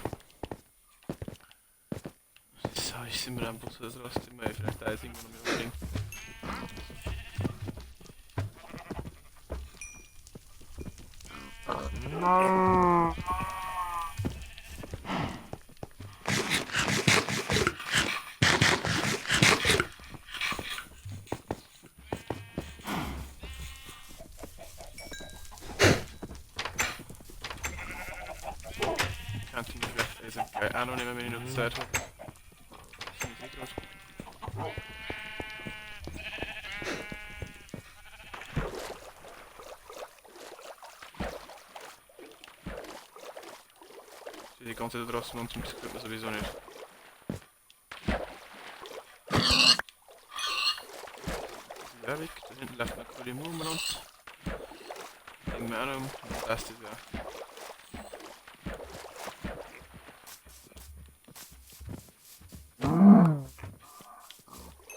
So, ich sehe mir einfach so das Rastzimmer, vielleicht da ist irgendwo noch mehr unbedingt. Kantine vielleicht Eisen. Geil, auch noch nehmen, wenn ich noch Zeit habe. Die ganze Zeit draußen und das kriegt man sowieso nicht. Ja, weg. Da hinten läuft eine coole Murmel rund. Legen wir auch noch um. Und das ist ja.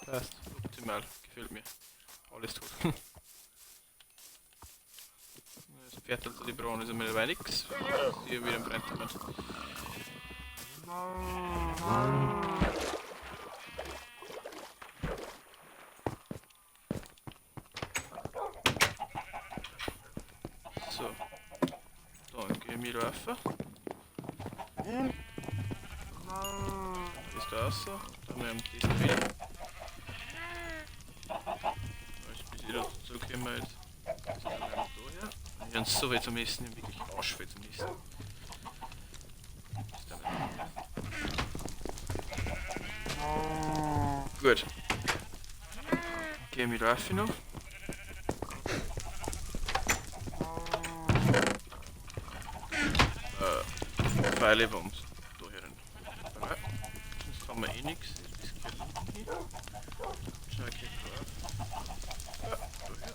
Passt. Optimal. Gefällt mir. Alles tot. Das Pferd also die Braun ist einmal dabei nix. Hier wieder ein Brenntimmern. So. Dann gehen wir laufen. Ist da raus. Dann haben wir diesen wieder. Bis ich da zurückkommen jetzt. Das haben wir daher. Wir haben so weit zum Essen, wirklich arschweit zum Essen. Gut. Gehen wir rauf noch. Pfeile Wand. Da hören. Sonst haben wir eh nichts. Das geht nicht. Schau, ich geh drauf. Da her.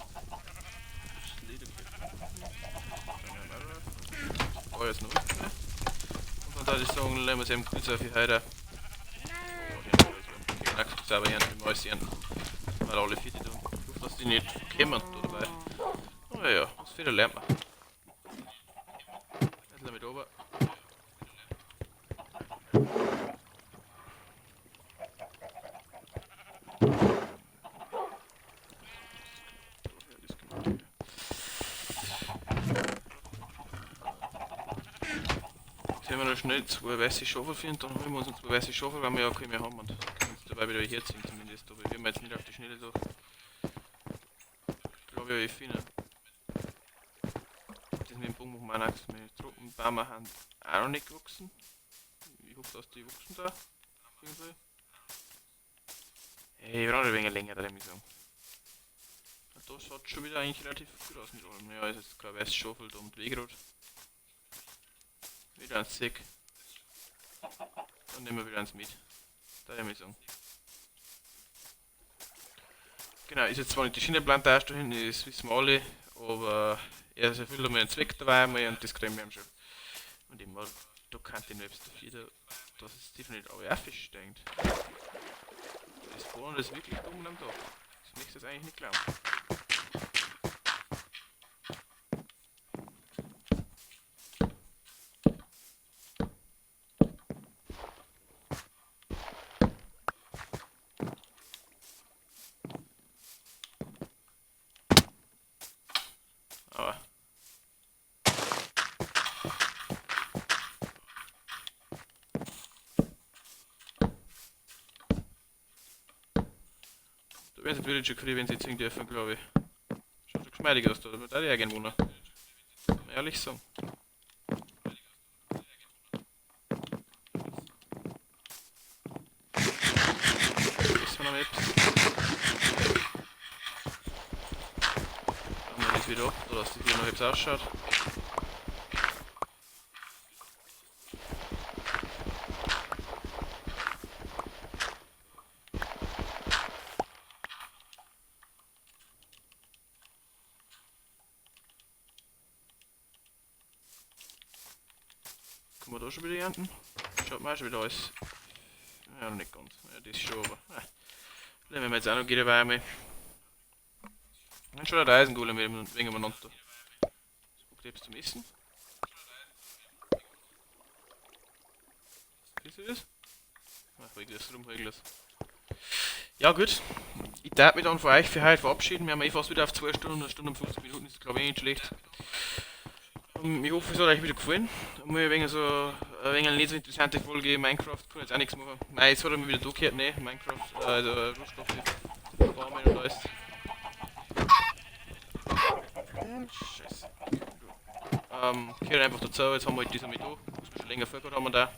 Das Leder geht. Dann haben wir da ist noch unten. Und dann würde ich sagen, lassen wir es eben kurz auf die Heide. selber ernten, wie alles ernten. Weil alle 4 tun. Ich hoffe, dass die nicht kommen da dabei. Aber ja, was viel lernt man. Jetzt mit oben. Sehen wir noch schnell 2 weiße Schaufel finden, dann holen wir uns 2 weiße Schaufel, weil wir ja keine mehr haben und können uns dabei wieder herziehen zumindest. Aber wir jetzt nicht auf die Schnelle so. Glaube ich, finden. Das mit dem Bogen machen wir auch nichts. Meine Truppenbäume haben auch noch nicht gewachsen. Ich hoffe, dass die wachsen da. Irgendwie. Hey, wir brauchen ein wenig länger, da muss ich sagen. Das schaut schon wieder eigentlich relativ gut aus mit allem. Ja, ist jetzt kein weißes Schaufel da und Wegrad. Wieder ein Sick. Dann nehmen wir wieder eins mit. Da muss ich sagen. Genau, ist jetzt zwar nicht die Schienenplantage da hinten, das wissen wir alle, aber er ist erfüllt einmal einen Zweck dabei einmal und das kriegen wir schon. Und ich mal, da kann ich selbst dafür, dass es definitiv auch ein Fisch denkt. Das Bohren ist wirklich dumm am Tag. Das möchte ich eigentlich nicht glauben. Aber da werden sie blöd schon kriegen, wenn sie jetzt irgendwie dürfen, glaube ich. Schaut schon geschmeidig aus da, da würde ich auch gerne wohnen. Ehrlich sagen. Ist man am Apps. Machen wir das wieder ab, da dass das wieder noch jetzt ausschaut. Können wir da schon wieder ernten? Schaut mal schon wieder alles. Ja, noch nicht ganz. Ja, das ist schon, aber. Nehmen wir jetzt auch noch wieder Wärme. Dann schon der Eisengolem wegen umeinander. Spuckt etwas zum Essen. Siehst du das? Ach, Reglas, Reglas. Ja gut, ich darf mich dann von euch für heute verabschieden. Wir haben fast wieder auf 2 Stunden, 1 Stunde und 50 Minuten, ist glaube ich nicht schlecht. Ich hoffe, es hat euch wieder gefallen. Mal ein wenig so eine nicht so interessante Folge Minecraft, kann jetzt auch nichts machen. Nein, jetzt hat er mir wieder durchgehört, ne? Minecraft, also Rohstoffe, Farmen und alles. Scheiße. Gehört einfach dazu, jetzt haben wir halt dieser mit da. Muss man schon länger vorgehabt haben wir da.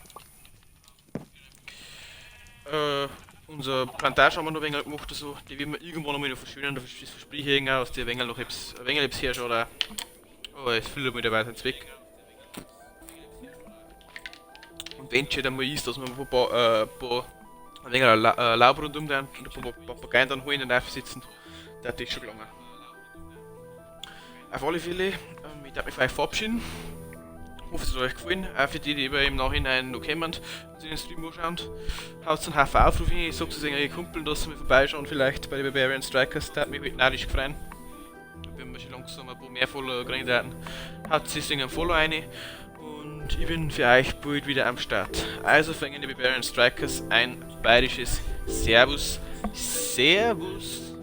Unser Plantage haben wir noch ein wenig gemacht, also, die werden wir irgendwann noch mal noch verschönern, das verspreche ich auch, dass die ein wenig noch etwas herschaut auch. Oh, es füllt mir dabei seinen Zweck. Und wenn es schon einmal ist, dass wir ein wenig Laub rundum dann und ein paar Papageien dann holen und aufsitzen, das ist schon lange. Auf alle Fälle, ich darf mich von euch verabschieden. Ich hoffe, es hat euch gefallen. Auch für die, die im Nachhinein noch kommen und sich den Stream anschauen. Haut einen Haufen Aufruf hin. Ich sag's euren Kumpeln, dass sie mir vorbeischauen, vielleicht bei den Barbarian Strikers. Das hat mich heute narrisch gefreut. Wenn wir schon langsam ein paar mehr Follower kriegen werden. Haut sich ein Follow rein. Und ich bin für euch bald wieder am Start. Also fangen die Barbarian Strikers ein bayerisches Servus. Servus.